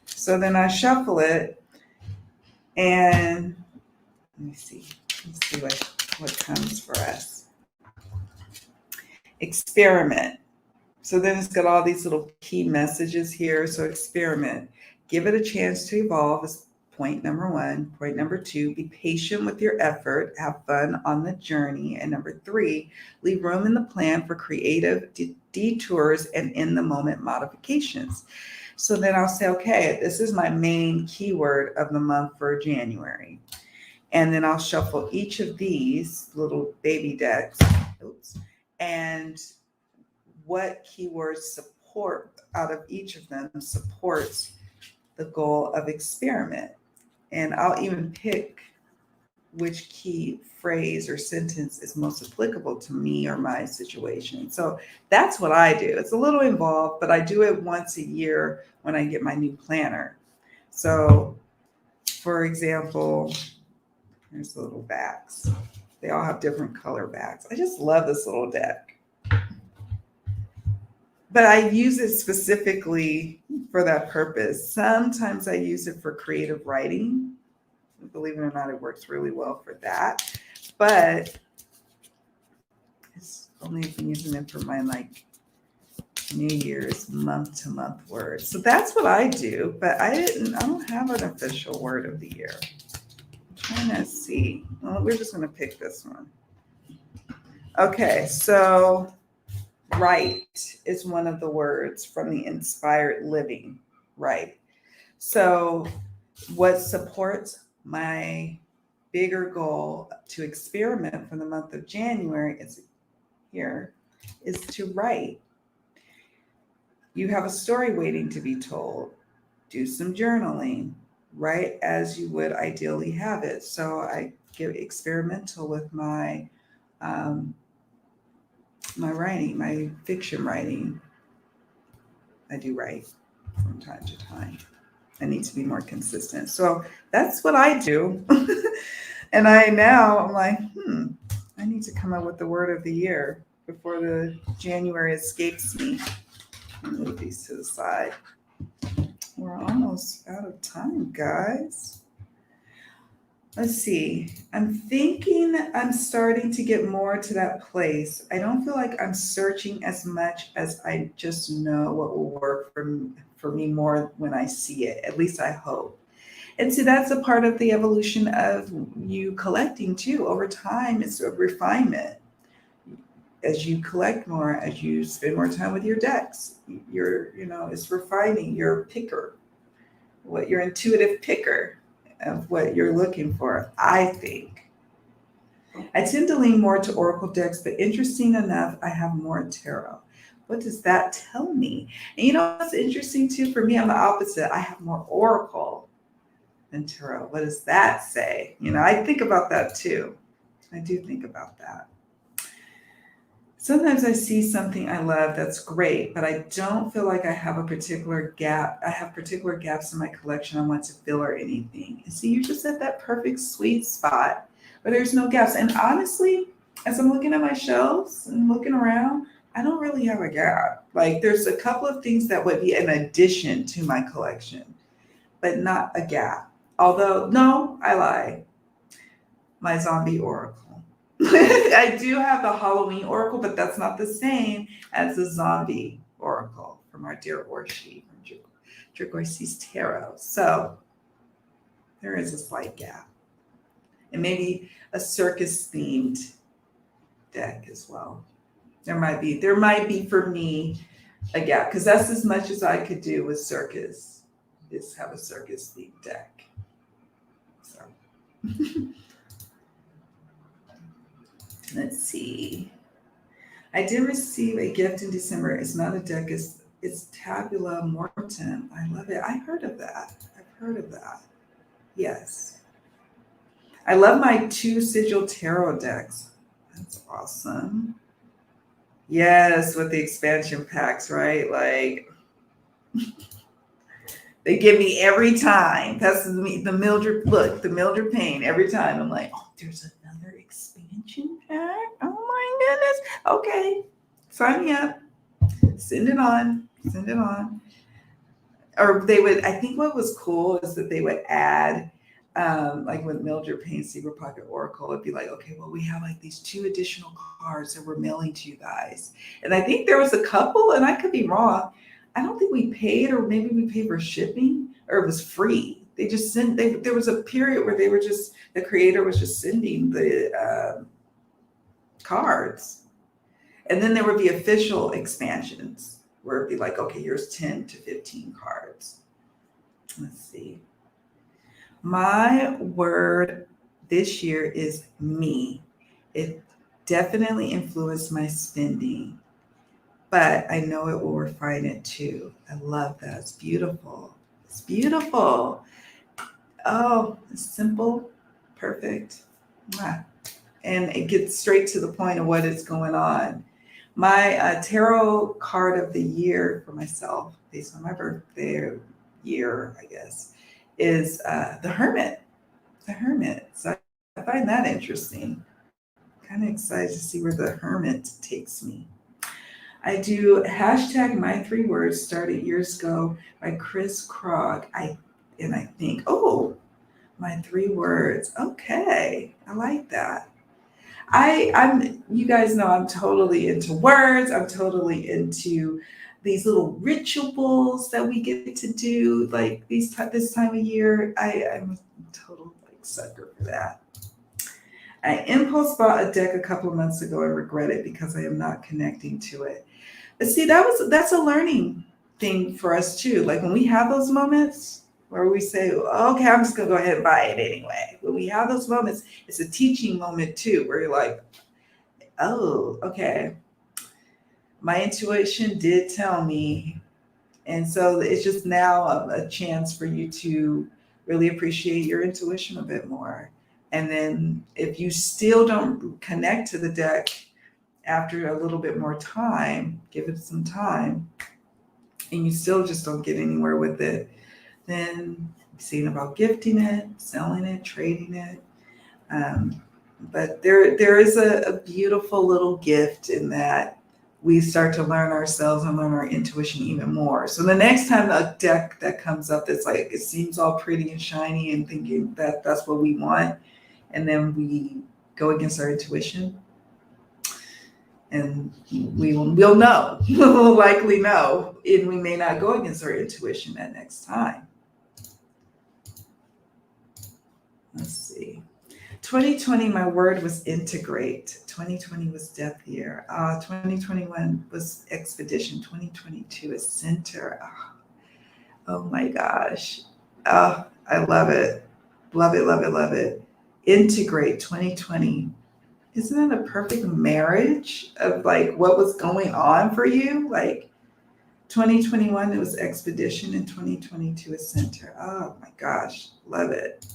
So then I shuffle it, and let me see. Let's see what comes for us. Experiment. So then it's got all these little key messages here. So experiment. Give it a chance to evolve is point number one. Point number two, be patient with your effort. Have fun on the journey. And number three, leave room in the plan for creative detours and in-the-moment modifications. So then I'll say, okay, this is my main keyword of the month for January. And then I'll shuffle each of these little baby decks. Oops. And what keywords support out of each of them supports the goal of experiment. And I'll even pick which key phrase or sentence is most applicable to me or my situation. So that's what I do. It's a little involved, but I do it once a year when I get my new planner. So for example, here's the little backs. They all have different color backs. I just love this little deck. But I use it specifically for that purpose. Sometimes I use it for creative writing. Believe it or not, it works really well for that. But only been using them for my like New Year's month-to-month words. So that's what I do, but I don't have an official word of the year. I'm trying to see. Well, we're just gonna pick this one. Okay, so right is one of the words from the Inspired Living, right? So what supports my bigger goal to experiment for the month of January is to write. You have a story waiting to be told. Do some journaling. Write as you would ideally have it. So I get experimental with um, my writing, my fiction writing. I do write from time to time. I need to be more consistent. So that's what I do. And I'm like, I need to come up with the word of the year before the January escapes me. I'll move these to the side. We're almost out of time, guys. Let's see. I'm thinking I'm starting to get more to that place. I don't feel like I'm searching as much as I just know what will work for me more when I see it. At least I hope. And so that's a part of the evolution of you collecting too. Over time, it's a refinement. As you collect more, as you spend more time with your decks, it's refining your picker, what your intuitive picker of what you're looking for, I think. I tend to lean more to Oracle decks, but interesting enough, I have more tarot. What does that tell me? And you know what's interesting too? For me, I'm the opposite. I have more Oracle than tarot. What does that say? I think about that too. I do think about that. Sometimes I see something I love that's great, but I don't feel like I have a particular gap. I have particular gaps in my collection I want to fill or anything. And see, you're just at that perfect sweet spot where there's no gaps. And honestly, as I'm looking at my shelves and looking around, I don't really have a gap. Like there's a couple of things that would be an addition to my collection, but not a gap. Although, no, I lie. My zombie oracle. I do have the Halloween oracle, but that's not the same as the zombie oracle from our dear Orshi from Dragoise's Tarot. So there is a slight gap. And maybe a circus themed deck as well. There might be for me a gap because that's as much as I could do with circus, is have a circus themed deck. So let's see. I did receive a gift in December. It's not a deck, it's Tabula Mortem. I love it. I've heard of that. Yes. I love my 2 sigil tarot decks. That's awesome. Yes, with the expansion packs, right? Like they give me every time. That's the Mildred Payne. Every time I'm like, oh, there's another expansion pack. Oh my goodness. Okay, sign me up. Send it on. Or they would. I think what was cool is that they would add, like with Mildred Payne Secret Pocket Oracle, it'd be like, okay, well, we have like these 2 additional cards that we're mailing to you guys. And I think there was a couple, and I could be wrong. I don't think we paid, or maybe we paid for shipping, or it was free. They just sent. There was a period where the creator was just sending the cards, and then there would be official expansions where it'd be like, okay, here's 10 to 15 cards. Let's see. My word this year is me. It definitely influenced my spending, but I know it will refine it too. I love that. It's beautiful. Oh, it's simple, perfect. And it gets straight to the point of what is going on. My tarot card of the year for myself, based on my birthday year, I guess, is the Hermit. So I find that interesting. Kind of excited to see where the Hermit takes me. I do hashtag my 3 words started years ago by Chris Krog. I think, oh, my 3 words. Okay, I like that. you guys know I'm totally into words. I'm totally into these little rituals that we get to do like this time of year. I'm a total like sucker for that. I impulse bought a deck a couple of months ago and regret it because I am not connecting to it. But see, that's a learning thing for us too. Like when we have those moments where we say, okay, I'm just gonna go ahead and buy it anyway. When we have those moments, it's a teaching moment too, where you're like, oh, okay, my intuition did tell me. And so it's just now a chance for you to really appreciate your intuition a bit more. And then if you still don't connect to the deck after a little bit more time, give it some time, and you still just don't get anywhere with it, then seeing about gifting it, selling it, trading it. Um, but there is a beautiful little gift in that we start to learn ourselves and learn our intuition even more. So the next time a deck that comes up that's like it seems all pretty and shiny and thinking that that's what we want, and then we go against our intuition, and we'll know. We'll likely know, and we may not go against our intuition that next time. Let's see. 2020, my word was integrate. 2020 was death year. 2021 was expedition. 2022 is center. Oh my gosh. I love it. Love it, love it, love it. Integrate 2020. Isn't that a perfect marriage of like what was going on for you? Like 2021, it was expedition, and 2022 is center. Oh my gosh. Love it.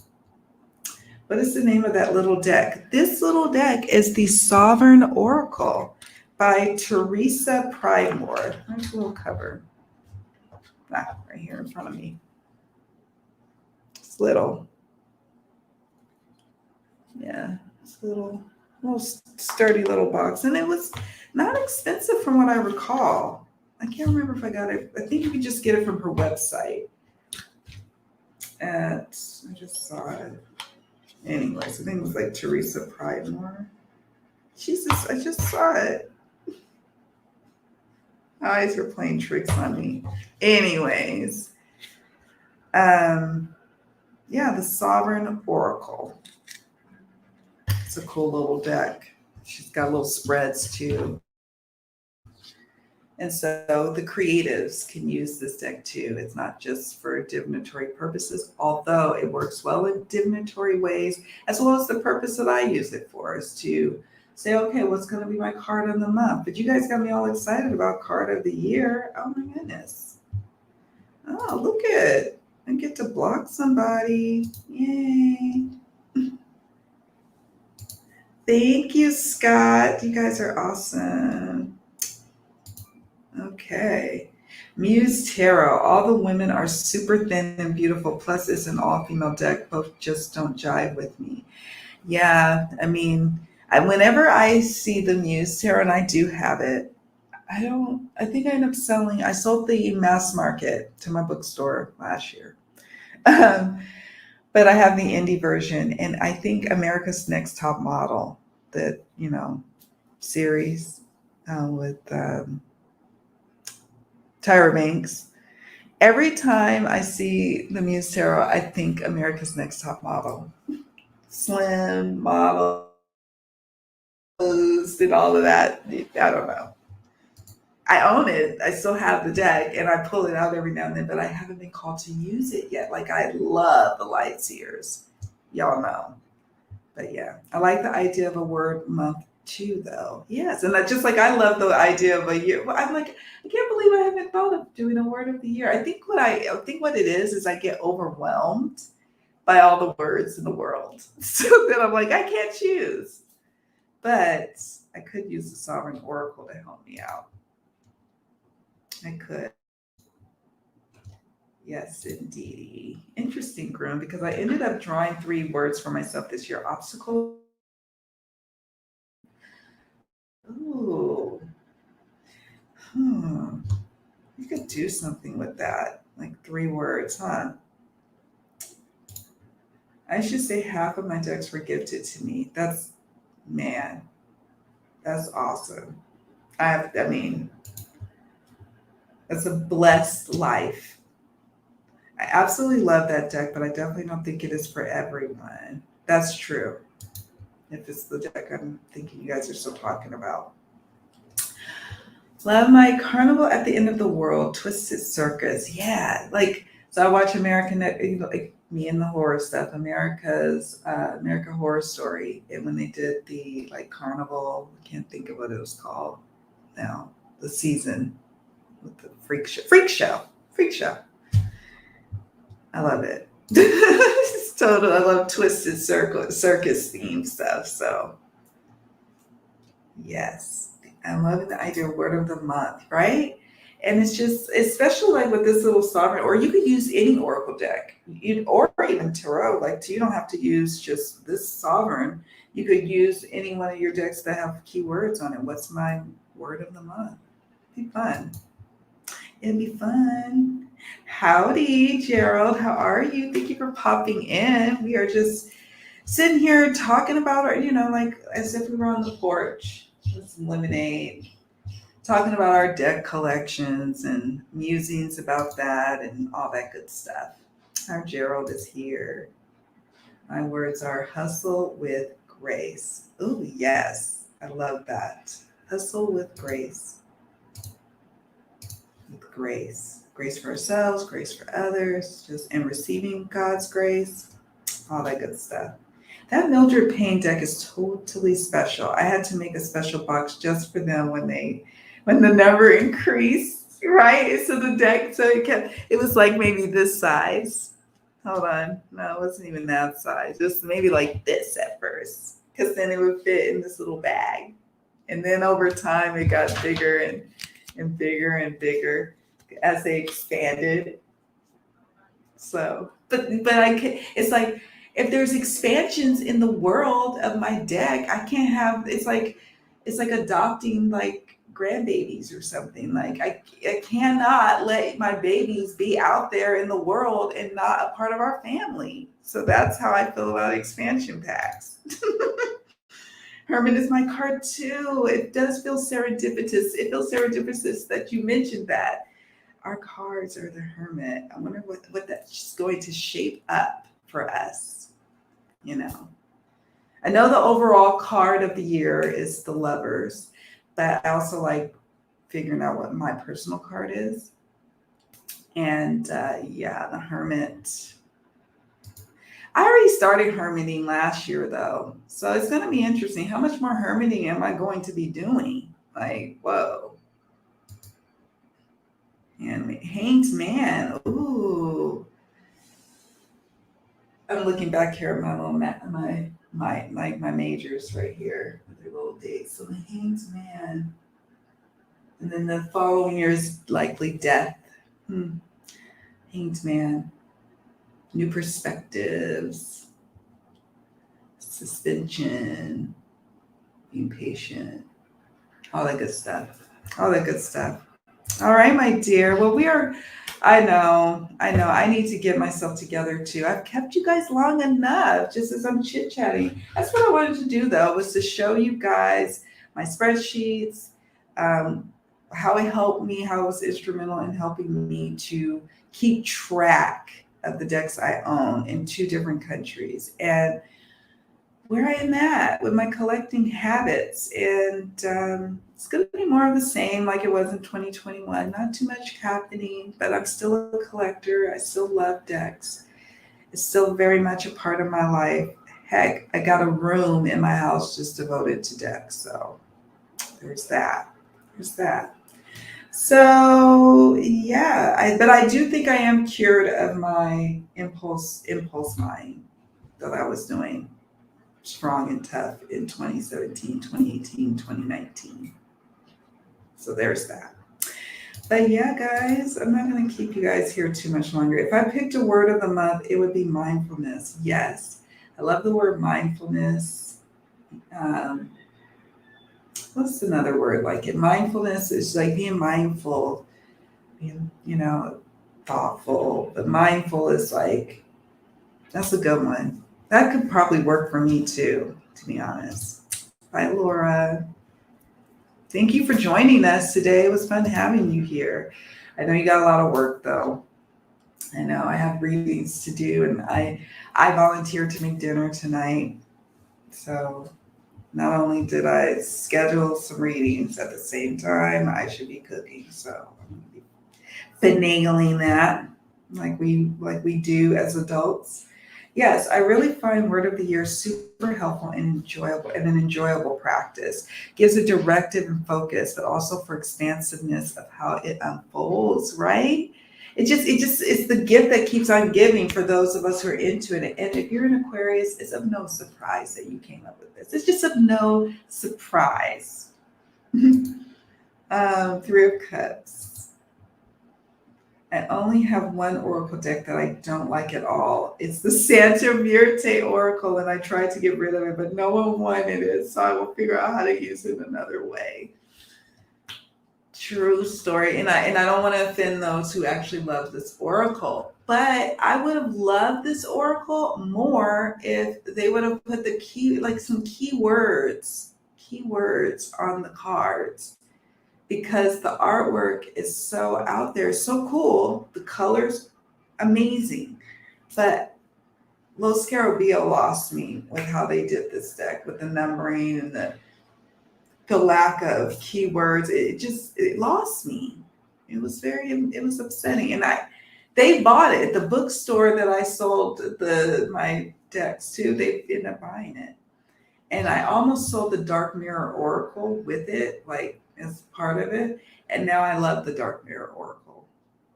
What is the name of that little deck? This little deck is the Sovereign Oracle by Teresa Pridemore. There's a little cover. Right here in front of me. It's little. Yeah, it's a little sturdy little box. And it was not expensive from what I recall. I can't remember if I got it. I think you could just get it from her website. I just saw it. Anyways, I think it was like Teresa Pridemore. Jesus, I just saw it. Eyes are playing tricks on me. Anyways, yeah, the Sovereign Oracle. It's a cool little deck. She's got little spreads too. And so the creatives can use this deck too. It's not just for divinatory purposes, although it works well in divinatory ways, as well as the purpose that I use it for is to say, okay, what's going to be my card of the month? But you guys got me all excited about card of the year. Oh my goodness. Oh, look at it. I get to block somebody. Yay. Thank you, Scott. You guys are awesome. Okay. Muse Tarot. All the women are super thin and beautiful. Plus, it's an all-female deck. Both just don't jive with me. Yeah, I mean, whenever I see the Muse Tarot, and I do have it, I think I end up selling. I sold the mass market to my bookstore last year. But I have the indie version, and I think America's Next Top Model, the series with Tyra Banks. Every time I see the Muse Tarot, I think America's Next Top Model. Slim models and all of that. I don't know. I own it. I still have the deck, and I pull it out every now and then, but I haven't been called to use it yet. Like, I love the light seers. Y'all know. But yeah, I like the idea of a word month too, though. Yes, and just like I love the idea of a year. Well, I'm like, I can't believe I haven't thought of doing a word of the year. I think what it is I get overwhelmed by all the words in the world. So then I'm like, I can't choose. But I could use the Sovereign Oracle to help me out. I could. Yes, indeed. Interesting, Groom, because I ended up drawing 3 words for myself this year. Obstacle. Ooh. You could do something with that. Like 3 words, huh? I should say half of my decks were gifted to me. That's Man, that's awesome. I mean, that's a blessed life. I absolutely love that deck, but I definitely don't think it is for everyone. That's true. If it's the deck I'm thinking you guys are still talking about. Love my Carnival at the End of the World, Twisted Circus. Yeah, like so I watch American, like me and the horror stuff, America Horror Story, and when they did the like Carnival, I can't think of what it was called now, the season with the freak show. I love it. It's total. I love twisted circus theme stuff. So yes, I'm loving the idea of word of the month, right? And it's just, especially like with this little sovereign, or you could use any oracle deck, or even tarot. Like you don't have to use just this sovereign. You could use any one of your decks that have keywords on it. What's my word of the month? It'd be fun. It'd be fun. Howdy, Gerald. How are you? Thank you for popping in. We are just sitting here talking about our, like as if we were on the porch with some lemonade, talking about our deck collections and musings about that and all that good stuff. Our Gerald is here. My words are hustle with grace. Oh, yes. I love that. Hustle with grace. With grace. Grace for ourselves, grace for others, just in receiving God's grace, all that good stuff. That Mildred Payne deck is totally special. I had to make a special box just for them when the number increased, right? So the deck, so it was like maybe this size. Hold on. No, it wasn't even that size. Just maybe like this at first. Because then it would fit in this little bag. And then over time it got bigger and bigger and bigger as they expanded. So, but I can, it's like if there's expansions in the world of my deck, I can't have. It's like adopting like grandbabies or something. Like I cannot let my babies be out there in the world and not a part of our family. So that's how I feel about expansion packs. Herman is my card too. It does feel serendipitous. It feels serendipitous that you mentioned that. Our cards are the Hermit. I wonder what that's going to shape up for us. I know the overall card of the year is the Lovers, but I also like figuring out what my personal card is. And the Hermit. I already started hermiting last year though. So it's going to be interesting. How much more hermiting am I going to be doing? Like, whoa. And Hanged Man. Ooh. I'm looking back here at my little my majors right here with their little dates. So the Hanged Man. And then the following year is likely Death. Hanged Man. New perspectives. Suspension. Being patient. All that good stuff. All that good stuff. All right, my dear. Well, I know. I need to get myself together too. I've kept you guys long enough just as I'm chit chatting. That's what I wanted to do though, was to show you guys my spreadsheets, how it helped me, how it was instrumental in helping me to keep track of the decks I own in 2 different countries and where I am at with my collecting habits. And it's going to be more of the same like it was in 2021. Not too much happening, but I'm still a collector. I still love decks. It's still very much a part of my life. Heck, I got a room in my house just devoted to decks. So there's that. So yeah, but I do think I am cured of my impulse buying that I was doing strong and tough in 2017, 2018, 2019. So there's that. But yeah, guys, I'm not going to keep you guys here too much longer. If I picked a word of the month, it would be mindfulness. Yes, I love the word mindfulness. What's another word like it? Mindfulness is like being mindful, being, thoughtful. But mindful is like, that's a good one. That could probably work for me too, to be honest. Bye, Laura. Thank you for joining us today. It was fun having you here. I know you got a lot of work though. I know I have readings to do, and I volunteered to make dinner tonight. So not only did I schedule some readings at the same time, I should be cooking. So I'm gonna be finagling that like we do as adults. Yes, I really find word of the year super helpful and enjoyable and an enjoyable practice. Gives a directive and focus, but also for expansiveness of how it unfolds, right? It's the gift that keeps on giving for those of us who are into it. And if you're an Aquarius, it's of no surprise that you came up with this. It's just of no surprise. Three of Cups. I only have one oracle deck that I don't like at all. It's the Santa Muerte Oracle, and I tried to get rid of it, but no one wanted it, so I will figure out how to use it another way. True story, and I don't want to offend those who actually love this oracle, but I would have loved this oracle more if they would have put the key, like some keywords on the cards, because the artwork is so out there, so cool. The colors, amazing. But Los Scarabeo lost me with how they did this deck with the numbering and the lack of keywords. It lost me. It was upsetting. And they bought it at the bookstore that I sold my decks to. They ended up buying it. And I almost sold the Dark Mirror Oracle with it, like as part of it. And now I love the Dark Mirror Oracle.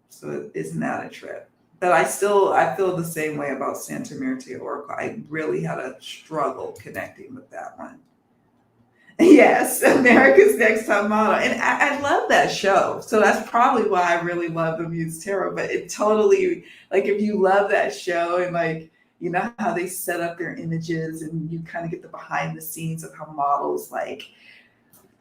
So isn't that a trip? But I feel the same way about Santa Muerte Oracle. I really had a struggle connecting with that one. Yes, America's Next Top Model. And I love that show. So that's probably why I really love the Muse Tarot. But it totally, like, if you love that show and like, you know how they set up their images and you kind of get the behind the scenes of how models like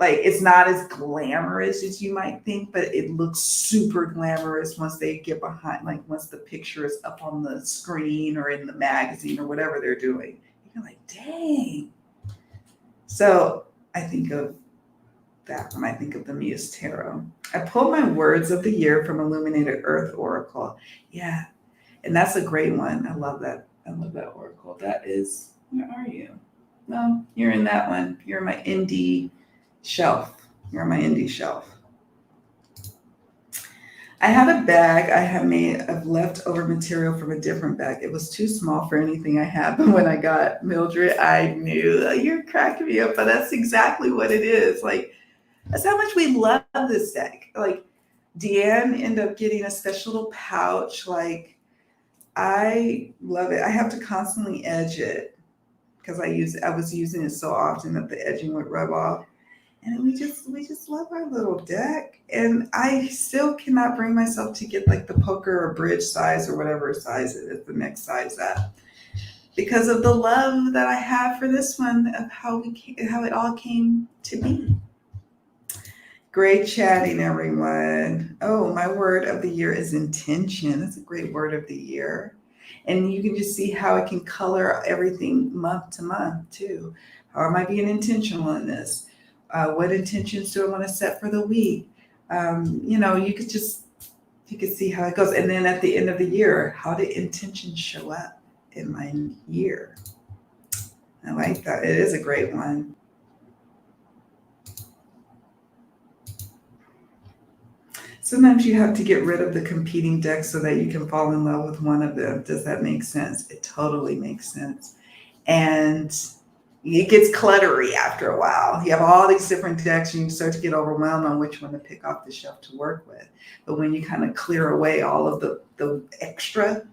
it's not as glamorous as you might think, but it looks super glamorous once they get behind, like once the picture is up on the screen or in the magazine or whatever they're doing. You're like, dang. So I think of that when I think of the Muse Tarot. I pulled my words of the year from Illuminated Earth Oracle. Yeah. And that's a great one. I love that. I love that oracle. That is, where are you? No, you're in that one. You're in my indie shelf. You're on my indie shelf. I have a bag I have made of leftover material from a different bag. It was too small for anything I had, but when I got Mildred, I knew, you're cracking me up, but that's exactly what it is. Like, that's how much we love this deck. Like, Deanne ended up getting a special little pouch. Like, I love it. I have to constantly edge it because I was using it so often that the edging would rub off. And we just love our little deck. And I still cannot bring myself to get like the poker or bridge size or whatever size it is, the next size up, because of the love that I have for this one, of how it all came to be. Great chatting, everyone. Oh, my word of the year is intention. That's a great word of the year. And you can just see how it can color everything month to month too. How am I being intentional in this? What intentions do I want to set for the week? You could see how it goes. And then at the end of the year, how did intentions show up in my year? I like that. It is a great one. Sometimes you have to get rid of the competing decks so that you can fall in love with one of them. Does that make sense? It totally makes sense. And it gets cluttery after a while. You have all these different decks and you start to get overwhelmed on which one to pick off the shelf to work with. But when you kind of clear away all of the extra,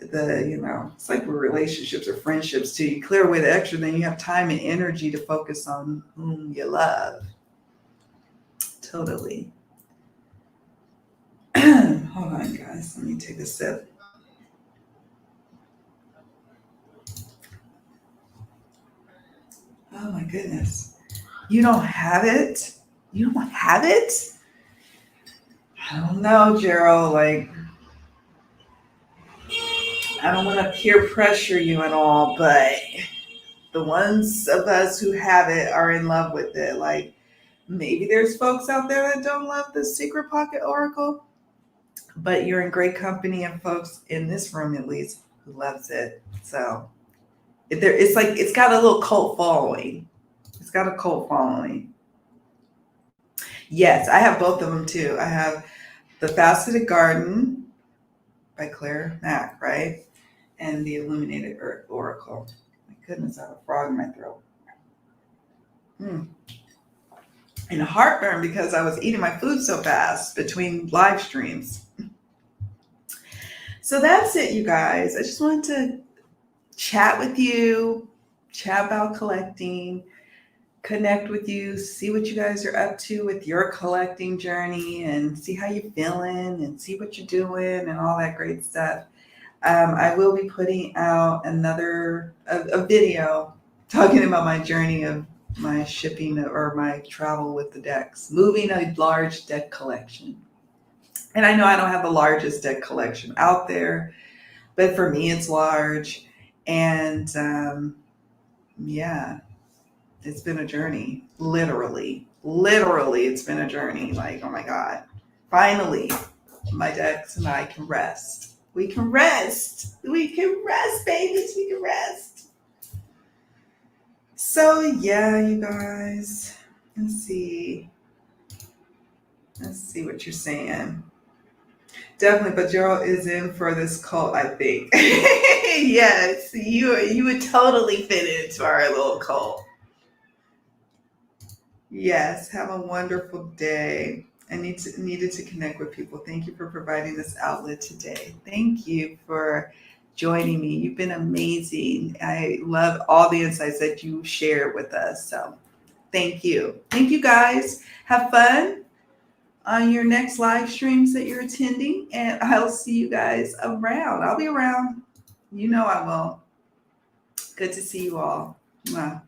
it's like with relationships or friendships too. You clear away the extra, then you have time and energy to focus on whom you love. Totally. Hold on, guys. Let me take a sip. Oh my goodness. You don't have it? You don't have it? I don't know, Gerald. Like, I don't want to peer pressure you at all, but The ones of us who have it are in love with it. Like maybe there's folks out there that don't love the Secret Pocket Oracle, but you're in great company and folks in this room at least who loves it. So it's like it's got a little cult following. It's got a cult following. Yes, I have both of them too. I have the Faceted Garden by Claire Mack, right? And the Illuminated Earth Oracle. My goodness, I have a frog in my throat. And heartburn because I was eating my food so fast between live streams. So that's it, you guys. I just wanted to chat with you, chat about collecting, connect with you, see what you guys are up to with your collecting journey, and see how you're feeling and see what you're doing and all that great stuff. I will be putting out a video talking about my journey of my shipping or my travel with the decks, moving a large deck collection. And I know I don't have the largest deck collection out there, but for me it's large. And yeah, it's been a journey. Literally, it's been a journey. Like, oh my God, finally, my decks and I can rest. We can rest. We can rest, babies. We can rest. So yeah, you guys, let's see what you're saying. Definitely, but Gerald is in for this cult, I think. Yes, you would totally fit into our little cult. Yes, have a wonderful day. I needed to connect with people. Thank you for providing this outlet today. Thank you for joining me. You've been amazing. I love all the insights that you share with us. So thank you. Thank you, guys. Have fun on your next live streams that you're attending, and I'll see you guys around. I'll be around. You know I will. Good to see you all. Mwah.